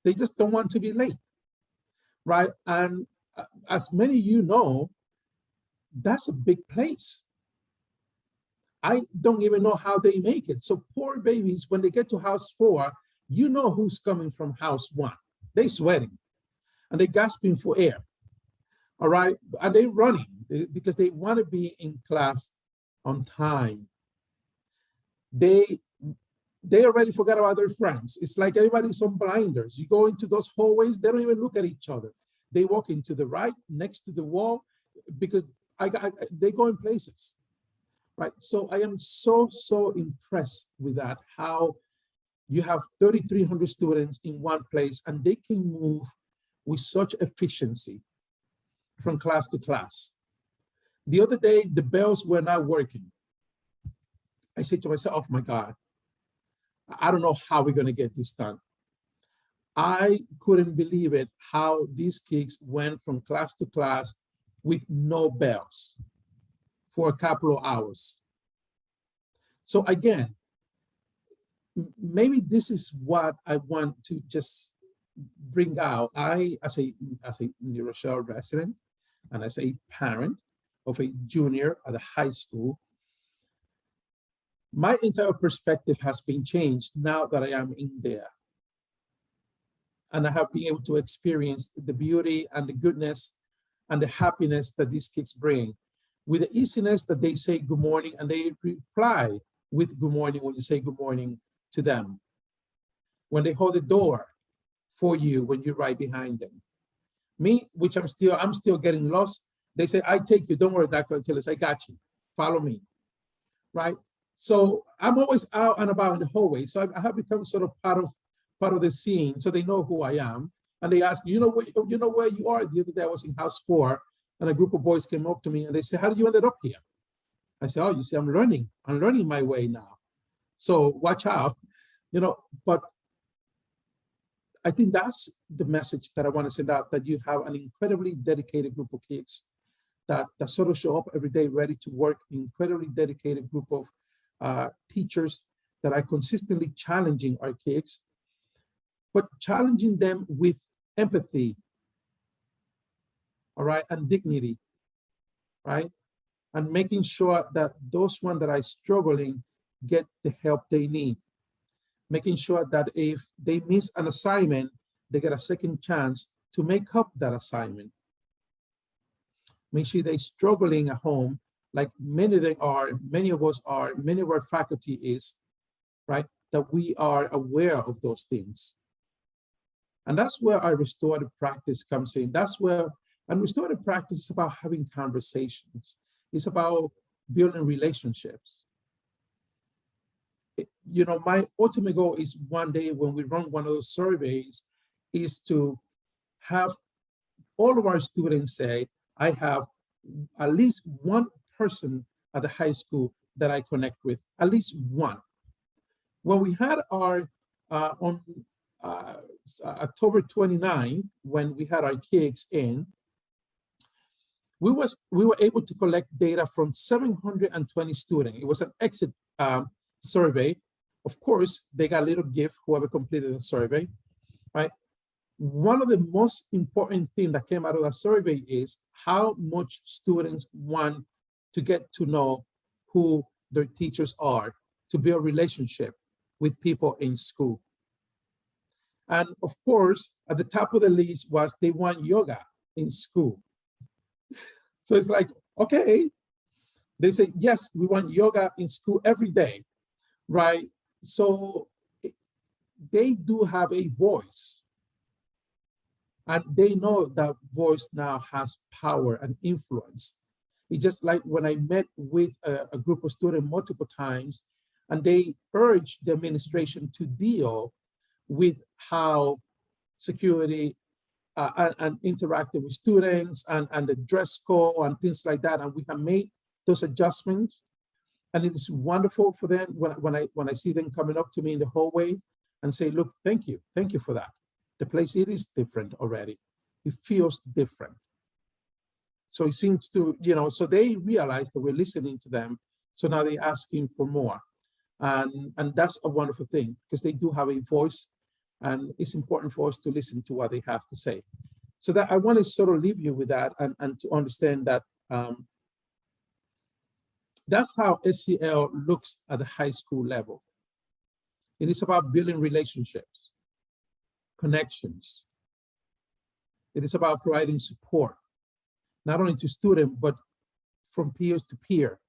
They just don't want to be late, right? And as many of you know, that's a big place. I don't even know how they make it. So poor babies, when they get to house 4, you know who's coming from house 1. They're sweating and they're gasping for air, all right? And they're running because they want to be in class on time. They already forgot about their friends. It's like everybody's on blinders. You go into those hallways, they don't even look at each other. They walk into the right, next to the wall, because they go in places, right? So I am so impressed with that, how you have 3,300 students in one place and they can move with such efficiency from class to class. The other day, the bells were not working. I said to myself, oh my God, I don't know how we're going to get this done. I couldn't believe it, how these kids went from class to class with no bells for a couple of hours. So again, maybe this is what I want to just bring out. I, as a New Rochelle resident and as a parent of a junior at a high school, my entire perspective has been changed now that I am in there. And I have been able to experience the beauty and the goodness and the happiness that these kids bring, with the easiness that they say good morning and they reply with good morning when you say good morning to them. When they hold the door for you when you're right behind them. Me, which I'm still getting lost, they say, I take you, don't worry, Dr. Achilles, I got you, follow me, right? So I'm always out and about in the hallway. So I have become sort of part of the scene, so they know who I am. And they ask, you know where you are? The other day I was in house 4 and a group of boys came up to me and they said, how did you end up here? I said, oh, you see, I'm learning my way now. So watch out, but I think that's the message that I want to send out, that you have an incredibly dedicated group of kids that sort of show up every day ready to work, incredibly dedicated group of teachers that are consistently challenging our kids, but challenging them with empathy, all right, and dignity, right? And making sure that those ones that are struggling get the help they need. Making sure that if they miss an assignment, they get a second chance to make up that assignment. Make sure they're struggling at home, like many of us are, many of our faculty is, right? That we are aware of those things. And that's where our restorative practice comes in. And restorative practice is about having conversations. It's about building relationships. You know, my ultimate goal is one day when we run one of those surveys is to have all of our students say, I have at least one person at the high school that I connect with, at least one. When we had our, on October 29th, when we had our kids in, we were able to collect data from 720 students. It was an exit survey. Of course, they got a little gift, whoever completed the survey, right? One of the most important things that came out of that survey is how much students want to get to know who their teachers are, to build a relationship with people in school. And of course, at the top of the list was they want yoga in school. So it's like, okay, they say, yes, we want yoga in school every day, right? So they do have a voice. And they know that voice now has power and influence. It's just like when I met with a group of students multiple times, and they urged the administration to deal with how security and interacting with students and the dress code and things like that. And we have made those adjustments. And it is wonderful for them when I see them coming up to me in the hallway and say, look, thank you for that. The place, it is different already. It feels different. So it seems to, you know, so they realize that we're listening to them. So now they're asking for more. And that's a wonderful thing because they do have a voice and it's important for us to listen to what they have to say. So that I want to sort of leave you with that and to understand that that's how SEL looks at the high school level. It is about building relationships, connections. It is about providing support, not only to students, but from peers to peer.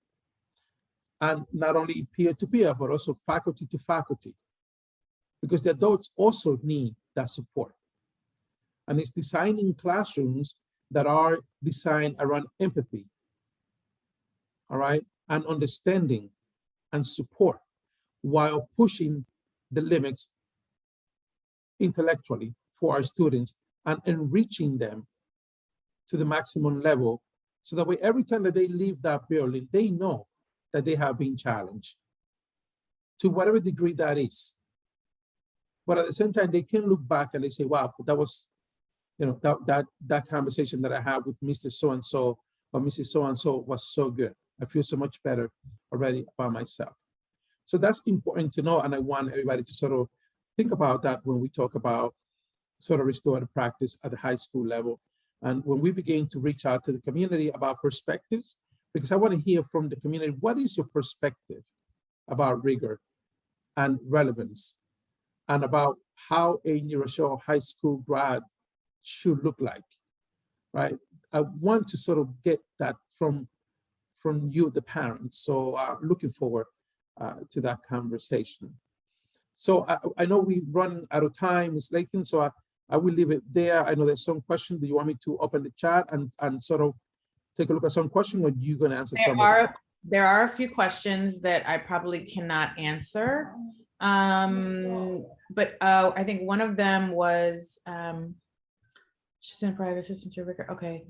And not only peer to peer, but also faculty to faculty, because the adults also need that support. And it's designing classrooms that are designed around empathy, all right, and understanding and support while pushing the limits intellectually for our students and enriching them to the maximum level so that way every time that they leave that building, they know that they have been challenged to whatever degree that is. But at the same time, they can look back and they say, wow, that was, you know, that conversation that I had with Mr. So-and-so or Mrs. So-and-so was so good. I feel so much better already about myself. So that's important to know. And I want everybody to sort of think about that when we talk about sort of restorative practice at the high school level. And when we begin to reach out to the community about perspectives, because I want to hear from the community, what is your perspective about rigor and relevance and about how a New Rochelle high school grad should look like, right? I want to sort of get that from you, the parents. So looking forward to that conversation. So I know we run out of time, Ms. Layton, so I will leave it there. I know there's some questions. Do you want me to open the chat and sort of take a look at some questions, or are you going to answer some of them? There are a few questions that I probably cannot answer. But I think one of them was, she's in private assistant to Rigor. Okay.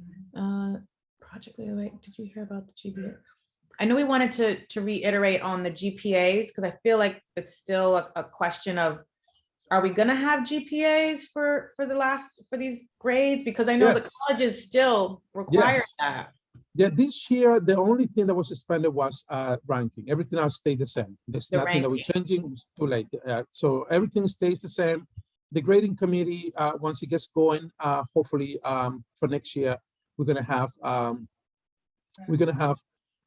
Project, wait, did you hear about the GPA? I know we wanted to reiterate on the GPAs because I feel like it's still a question of, are we going to have GPAs for these grades? Because I know Yes. the colleges still require Yes. that. Yeah, this year, the only thing that was suspended was ranking. Everything else stayed the same. There's The nothing that we're changing. It's too late. So everything stays the same. The grading committee, once it gets going, hopefully for next year, we're gonna have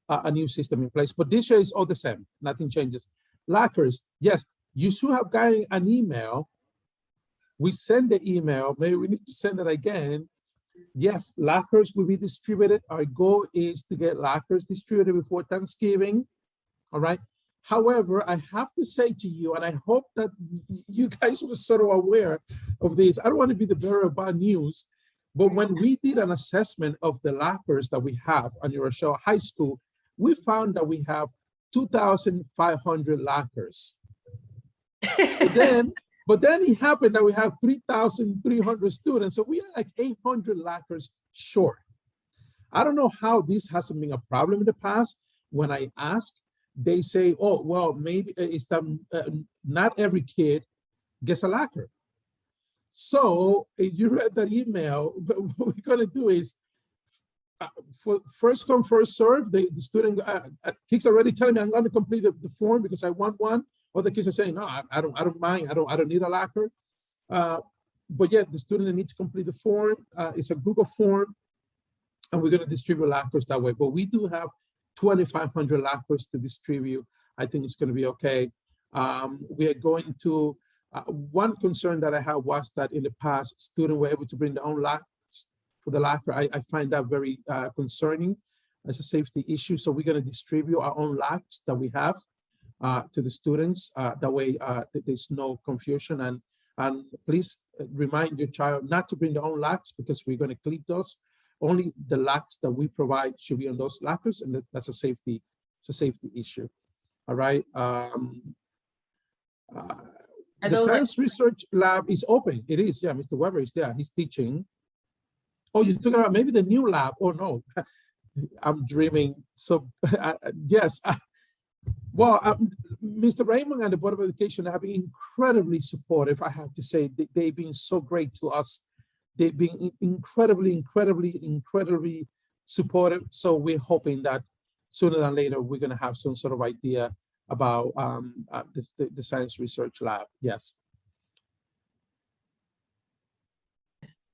a new system in place. But this year is all the same. Nothing changes. Lockers, yes, you should have gotten an email. We send the email. Maybe we need to send it again. Yes, lockers will be distributed. Our goal is to get lockers distributed before Thanksgiving. All right. However, I have to say to you, and I hope that you guys were sort of aware of this. I don't want to be the bearer of bad news, But when we did an assessment of the lockers that we have at New Rochelle High School, we found that we have 2,500 lockers. But then it happened that we have 3,300 students. So we are like 800 lockers short. I don't know how this hasn't been a problem in the past. When I ask, they say, oh, well, maybe it's that not every kid gets a locker. So if you read that email, what we're going to do is for first come, first serve. The student, kids already telling me I'm going to complete the form because I want one. Other kids are saying, no, I don't mind. I don't need a locker. But yeah, the student needs to complete the form. It's a Google form, and we're going to distribute lockers that way. But we do have 2,500 lockers to distribute. I think it's going to be okay. We are going to. One concern that I had was that in the past, students were able to bring their own locks for the locker. I find that very concerning as a safety issue. So we're going to distribute our own locks that we have to the students. That way there's no confusion. And please remind your child not to bring their own locks because we're going to clip those. Only the locks that we provide should be on those lockers, and that's a safety issue. All right. The science research lab is open. It is, yeah. Mr. Weber is there. He's teaching. Oh, you're talking about maybe the new lab? Oh no, I'm dreaming. So yes. Well, Mr. Raymond and the Board of Education have been incredibly supportive. I have to say, they've been so great to us. They've been incredibly supportive. So we're hoping that sooner than later, we're going to have some sort of idea about the science research lab. Yes.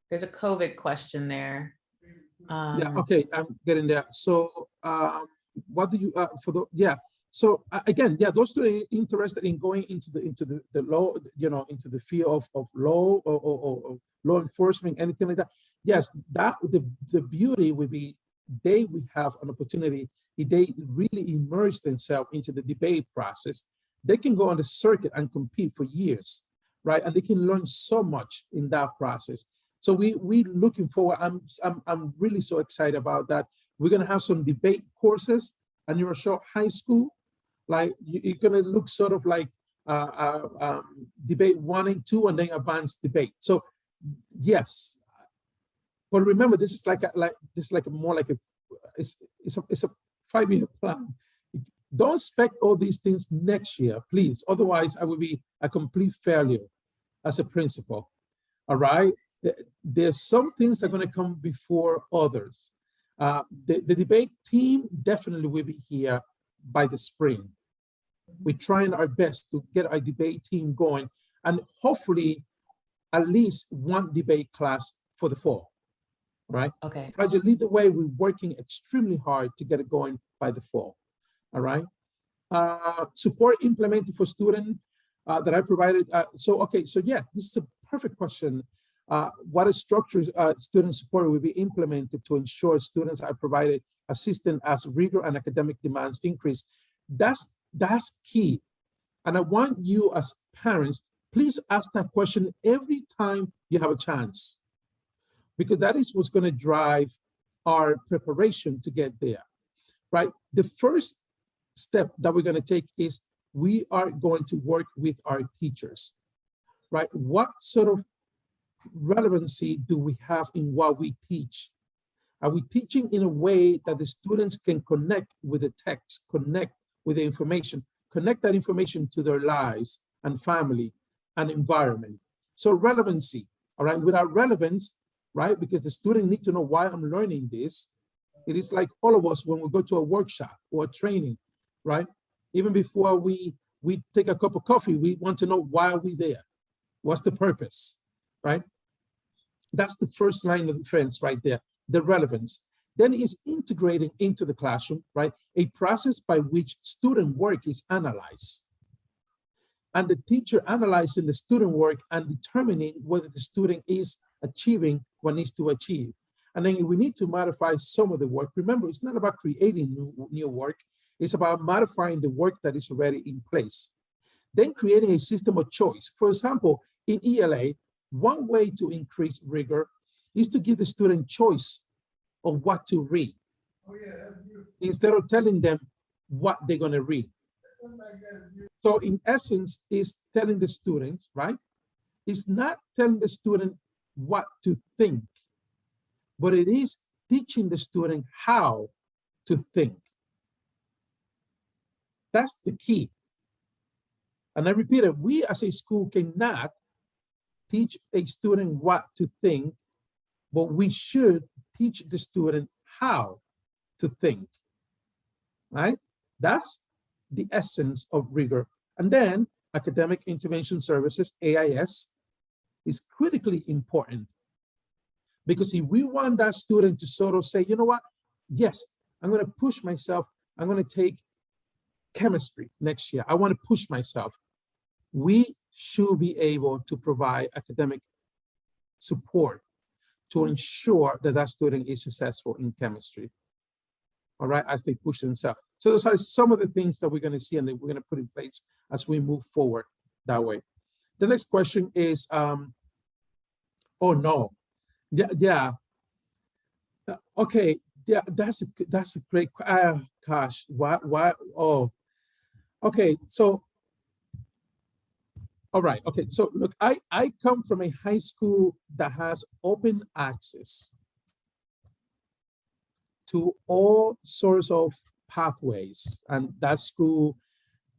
There's a COVID question there. Yeah, okay, I'm getting there. So what do you, So again, yeah, those students interested in going into the law, into the field of law or law enforcement, anything like that. Yes, that the beauty would be they will have an opportunity if they really immerse themselves into the debate process. They can go on the circuit and compete for years, right? And they can learn so much in that process. So we looking forward. I'm really so excited about that. We're gonna have some debate courses at New Rochelle High School. Like you're gonna look sort of like debate 1 and 2, and then advanced debate. So yes, but remember, this is it's a 5-year plan. Don't expect all these things next year, please. Otherwise, I will be a complete failure as a principal. All right. There's some things that are going to come before others. The debate team definitely will be here by the spring. We're trying our best to get our debate team going, and hopefully at least one debate class for the fall. Right? Okay. Project Lead the Way, we're working extremely hard to get it going by the fall. All right. Support implemented for student that I provided. So yeah, this is a perfect question. What structures student support will be implemented to ensure students are provided assistance as rigor and academic demands increase? That's key. And I want you as parents, please ask that question every time you have a chance, because that is what's going to drive our preparation to get there, right? The first step that we're going to take is we are going to work with our teachers, right? What sort of relevancy do we have in what we teach? Are we teaching in a way that the students can connect with the text, connect with the information, connect that information to their lives and family and environment? So relevancy, all right? Without relevance, right? Because the student need to know why I'm learning this. It is like all of us when we go to a workshop or a training, right? Even before we take a cup of coffee, we want to know why are we there? What's the purpose, right? That's the first line of defense right there, the relevance. Then is integrating into the classroom, right? A process by which student work is analyzed. And the teacher analyzing the student work and determining whether the student is achieving what needs to achieve. And then if we need to modify some of the work, remember, it's not about creating new work. It's about modifying the work that is already in place. Then creating a system of choice. For example, in ELA, one way to increase rigor is to give the student choice of what to read instead of telling them what they're going to read. So in essence, is telling the student, right? It's not telling the student what to think, but it is teaching the student how to think. That's the key. And I repeat it, we as a school cannot teach a student what to think, but we should teach the student how to think, right? That's the essence of rigor. And then academic intervention services, AIS, is critically important, because if we want that student to sort of say, you know what, yes, I'm going to push myself, I'm going to take chemistry next year, I want to push myself, we should be able to provide academic support to ensure that that student is successful in chemistry, all right, as they push themselves. So those are some of the things that we're going to see and that we're going to put in place as we move forward that way. The next question is, oh no, yeah. Okay, yeah, that's a great, gosh, why, oh, okay, so, all right, okay, so look, I come from a high school that has open access to all sorts of pathways, and that school,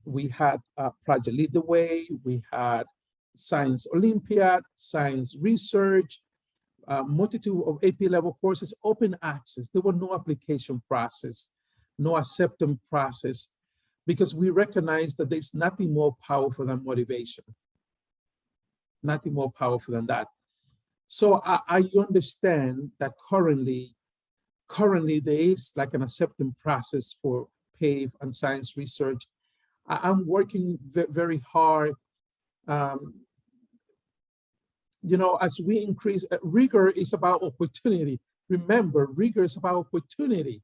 we had Project Lead the Way, we had Science Olympiad, Science Research, multitude of AP level courses, open access. There were no application process, no acceptance process, because we recognize that there's nothing more powerful than motivation. Nothing more powerful than that. So I understand that currently there is like an acceptance process for PAVE and science research. I'm working very hard. You know, as we increase, rigor is about opportunity. Remember, rigor is about opportunity.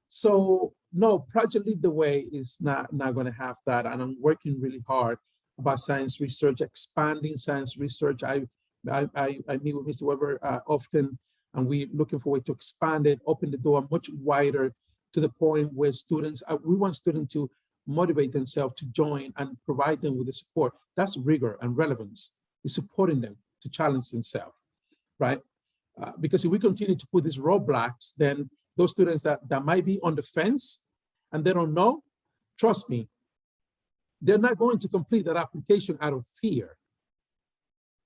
So no, Project Lead the Way is not going to have that. And I'm working really hard about science research, expanding science research. I meet with Mr. Weber often, and we're looking for a way to expand it, open the door much wider, to the point where students, we want students to motivate themselves to join and provide them with the support. That's rigor and relevance, is supporting them to challenge themselves, right? Because if we continue to put these roadblocks, then those students that might be on the fence and they don't know, trust me, they're not going to complete that application out of fear.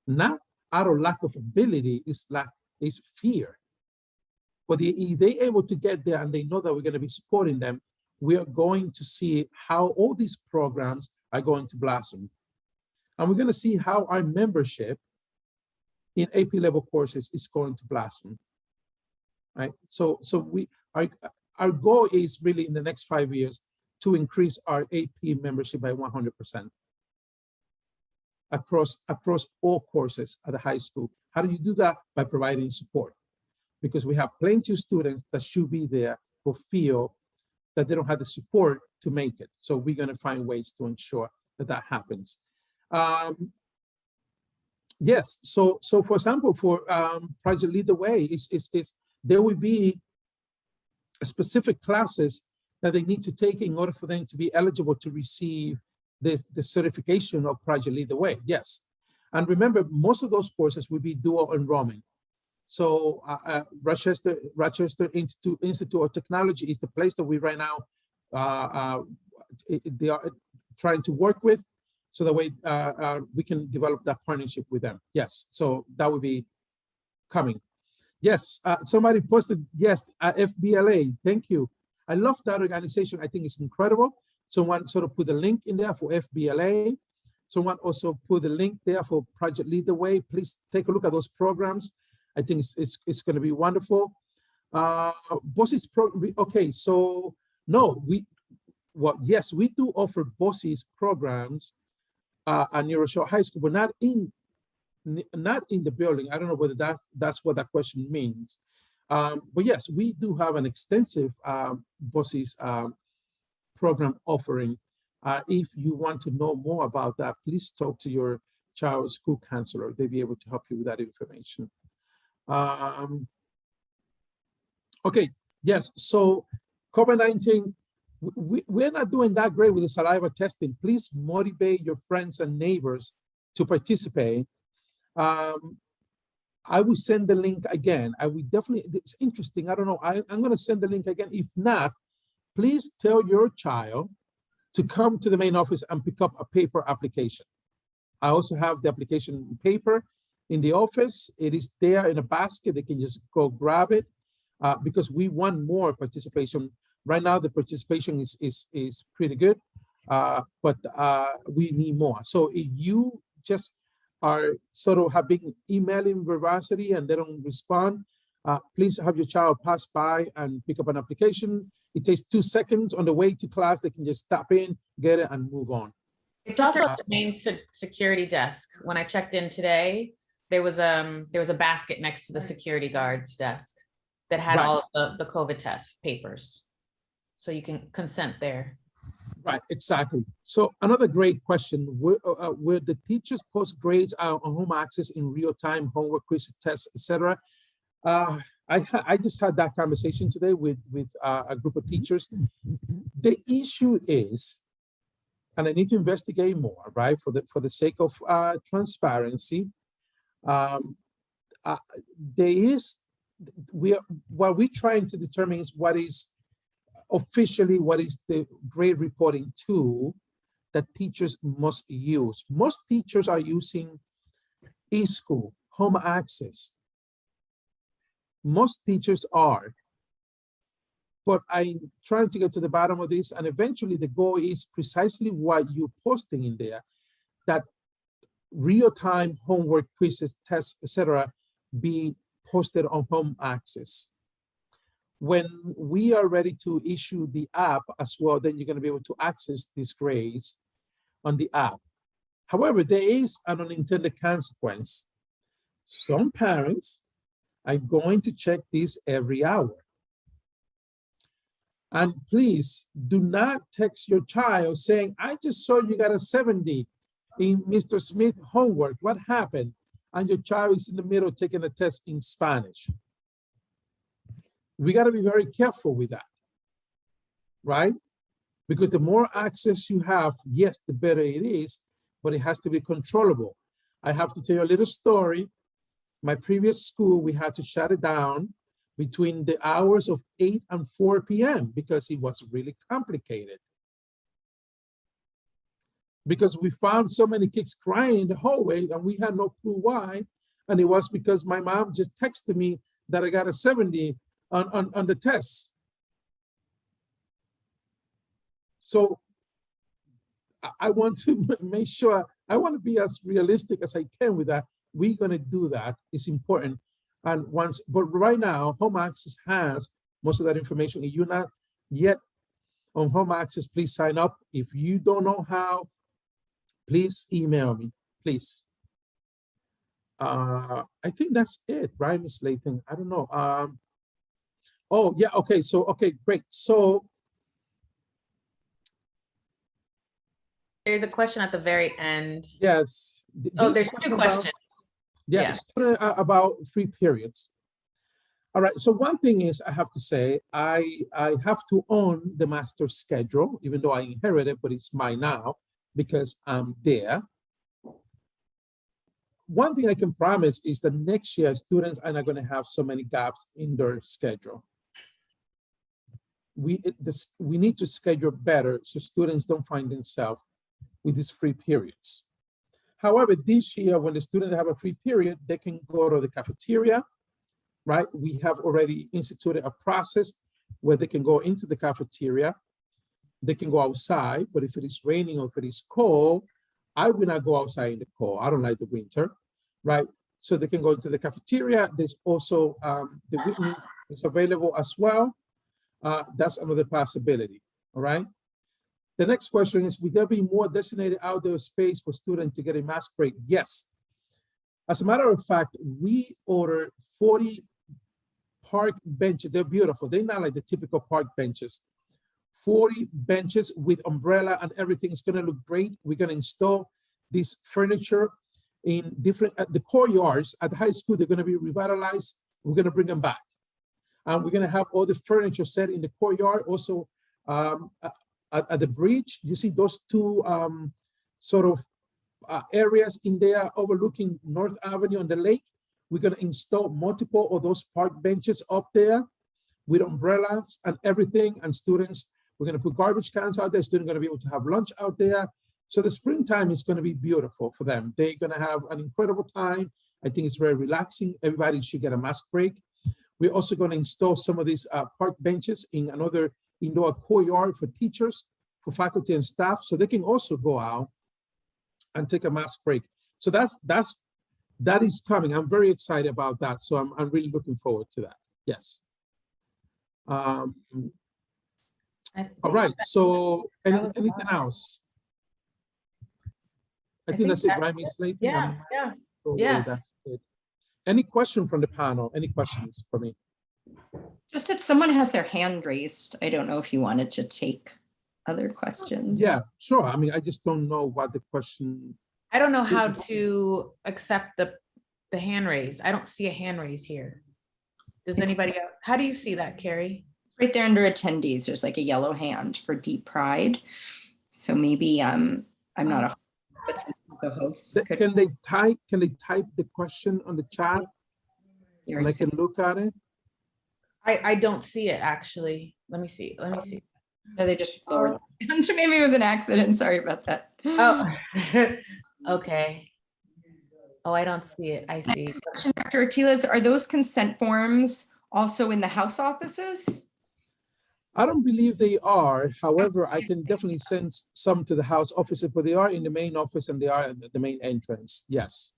Not out of lack of ability, it's fear. But if they're able to get there and they know that we're going to be supporting them, we are going to see how all these programs are going to blossom. And we're going to see how our membership in AP level courses is going to blossom, right? So our goal is really in the next 5 years to increase our AP membership by 100% across all courses at the high school. How do you do that? By providing support, because we have plenty of students that should be there who feel that they don't have the support to make it. So we're going to find ways to ensure that happens. Yes, so for example, for Project Lead the Way, there will be specific classes that they need to take in order for them to be eligible to receive the certification of Project Lead the Way. Yes, and remember, most of those courses will be dual enrollment. So Rochester Institute of Technology is the place that we right now they are trying to work with, so that way we can develop that partnership with them. Yes, so that will be coming. Yes, somebody posted, yes, FBLA, thank you. I love that organization, I think it's incredible. Someone sort of put the link in there for FBLA. Someone also put the link there for Project Lead the Way. Please take a look at those programs. I think it's going to be wonderful. BOSI's okay, so no, yes, we do offer BOSI's programs at New Rochelle High School, but not in the building. I don't know whether that's what that question means. But yes, we do have an extensive BOSI's program offering. If you want to know more about that, please talk to your child's school counselor. They'll be able to help you with that information. Okay, yes, so COVID-19, we're not doing that great with the saliva testing. Please motivate your friends and neighbors to participate. I will send the link again. I will definitely, it's interesting. I don't know. I'm going to send the link again. If not, please tell your child to come to the main office and pick up a paper application. I also have the application paper in the office. It is there in a basket. They can just go grab it because we want more participation. Right now, the participation is pretty good, but we need more. So if you just are sort of have been emailing Verbosity and they don't respond, please have your child pass by and pick up an application. It takes 2 seconds on the way to class. They can just stop in, get it, and move on. It's also at the main security desk. When I checked in today, there was a basket next to the security guard's desk that had all of the COVID test papers. So you can consent there. Right, exactly. So another great question, where the teachers post grades on home access in real time, homework, quiz, tests, etc. I just had that conversation today with a group of teachers. The issue is, and I need to investigate more, right? For the sake of transparency, what we're trying to determine is what is officially what is the grade reporting tool that teachers must use. Most teachers are using eSchool, home access. Most teachers are. But I'm trying to get to the bottom of this, and eventually the goal is precisely what you're posting in there, that real-time homework, quizzes, tests, etc., be posted on home access. When we are ready to issue the app as well, then you're going to be able to access these grades on the app. However, there is an unintended consequence. Some parents are going to check this every hour. And please do not text your child saying, I just saw you got a 70 in Mr. Smith homework. What happened? And your child is in the middle taking a test in Spanish. We got to be very careful with that, right? Because the more access you have, yes, the better it is, but it has to be controllable. I have to tell you a little story. My previous school, we had to shut it down between the hours of 8 and 4 p.m. because it was really complicated. Because we found so many kids crying in the hallway and we had no clue why. And it was because my mom just texted me that I got a 70 on the test. So I want to make sure, I want to be as realistic as I can with that. We're going to do that. It's important. And once, but right now, home access has most of that information. If you're not yet on home access, please sign up. If you don't know how, please email me, please. I think that's it, right, Ms. Layton? I don't know. Oh, yeah, okay, so, okay, great. So there's a question at the very end. yes. Oh, there's 2 questions. Yeah, about free periods. All right, so one thing is I have to say, I have to own the master's schedule, even though I inherited it, but it's mine now because I'm there. One thing I can promise is that next year, students are not going to have so many gaps in their schedule. We need to schedule better so students don't find themselves with these free periods. However, this year, when the students have a free period, they can go to the cafeteria, right? We have already instituted a process where they can go into the cafeteria. They can go outside, but if it is raining or if it is cold, I will not go outside in the cold. I don't like the winter, right? So they can go into the cafeteria. There's also the Whitney is available as well. That's another possibility, all right? The next question is, will there be more designated outdoor space for students to get a mask break? Yes. As a matter of fact, we ordered 40 park benches. They're beautiful. They're not like the typical park benches. 40 benches with umbrella and everything is gonna look great. We're gonna install this furniture in different, the courtyards at the high school, they're gonna be revitalized. We're gonna bring them back. And we're gonna have all the furniture set in the courtyard. Also, at the bridge, you see those two sort of areas in there overlooking North Avenue on the lake. We're gonna install multiple of those park benches up there with umbrellas and everything, and students, we're gonna put garbage cans out there. Students are gonna be able to have lunch out there. So the springtime is gonna be beautiful for them. They're gonna have an incredible time. I think it's very relaxing. Everybody should get a mask break. We're also gonna install some of these park benches in another indoor courtyard for teachers, for faculty and staff, so they can also go out and take a mask break. So that is coming. I'm very excited about that. So I'm really looking forward to that. Yes. All right, so anything else? I think that's it, right, Ms. Layton? Yeah. Totally, Yes. that's it. Any question from the panel? Any questions for me? Just that someone has their hand raised. I don't know if you wanted to take other questions. Yeah, sure. I mean, I just don't know what the question. I don't know how to accept the hand raise. I don't see a hand raise here. Does anybody, how do you see that, Carrie? Right there under attendees, there's like a yellow hand for Deep Pride. So maybe I'm not a but the host. Can they type the question on the chat? And I can look at it. I don't see it actually. Let me see. No, they just lowered the hand. Maybe it was an accident. Sorry about that. Oh, okay. Oh, I don't see it. I see. Question, Dr. Ortiz, are those consent forms also in the House offices? I don't believe they are. However, I can definitely send some to the House offices, but they are in the main office and they are at the main entrance. Yes.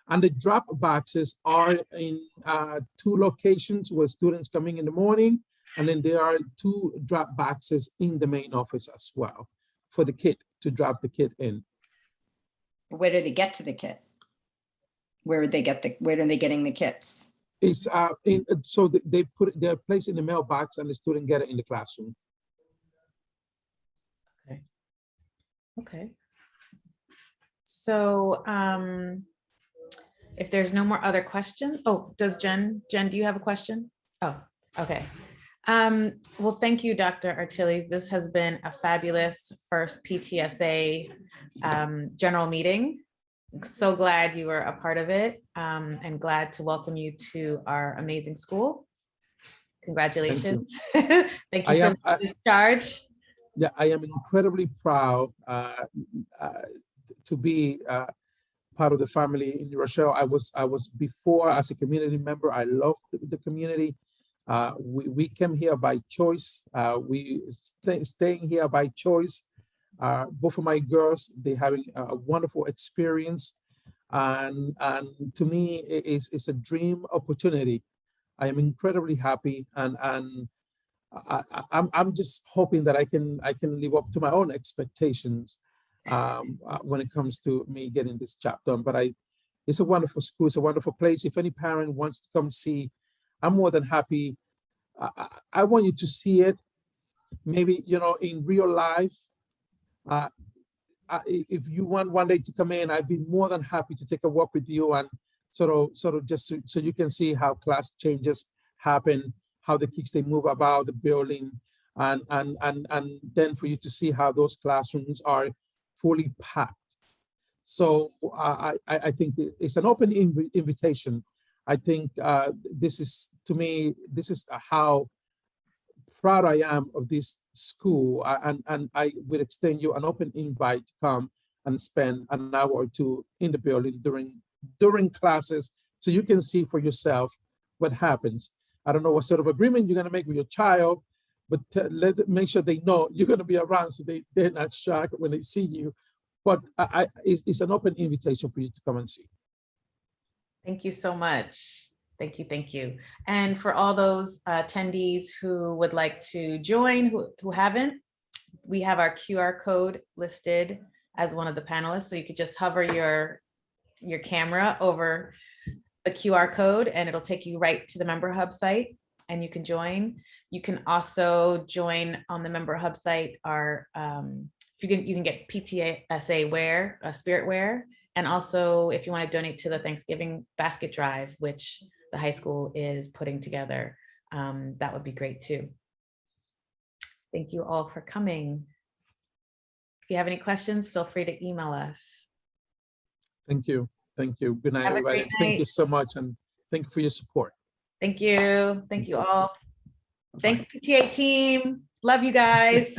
And the drop boxes are in 2 locations where students come in the morning, and then there are 2 drop boxes in the main office as well for the kit to drop the kit in. Where do they get to the kit? Where are they getting the kits? It's they're placed in the mailbox and the student get it in the classroom. Okay. So if there's no more other questions, does Jen, do you have a question? Oh, okay. Well, thank you, Dr. Artiles. This has been a fabulous first PTSA general meeting. So glad you were a part of it, and glad to welcome you to our amazing school. Congratulations. Thank you for this charge. Yeah, I am incredibly proud to be part of the family in Rochelle. I was before as a community member. I loved the community. We came here by choice. We staying here by choice. Both of my girls, they having a wonderful experience, and to me, it's a dream opportunity. I am incredibly happy, and I'm just hoping that I can live up to my own expectations when it comes to me getting this job done. But it's a wonderful school. It's a wonderful place. If any parent wants to come see, I'm more than happy. I want you to see it. Maybe in real life. If you want one day to come in, I'd be more than happy to take a walk with you and sort of just so you can see how class changes happen, how the kids they move about the building, and then for you to see how those classrooms are fully packed. So I think it's an open invitation. I think this is, to me, this is how proud I am of this school, and I will extend you an open invite to come and spend an hour or 2 in the building during classes, so you can see for yourself what happens. I don't know what sort of agreement you're going to make with your child, but make sure they know you're going to be around, so they're not shocked when they see you. But it's an open invitation for you to come and see. Thank you so much. Thank you. And for all those attendees who would like to join, who haven't, we have our QR code listed as one of the panelists. So you could just hover your camera over the QR code and it'll take you right to the Member Hub site and you can join. You can also join on the Member Hub site you can get PTSA wear, spirit wear, And also, if you want to donate to the Thanksgiving basket drive, which the high school is putting together, that would be great too. Thank you all for coming. If you have any questions, feel free to email us. Thank you. Thank you. Good night, Have a everybody. great Thank you night. so much, and thank you for your support. Thank you. Thank you all. Bye. Thanks, PTA team. Love you guys.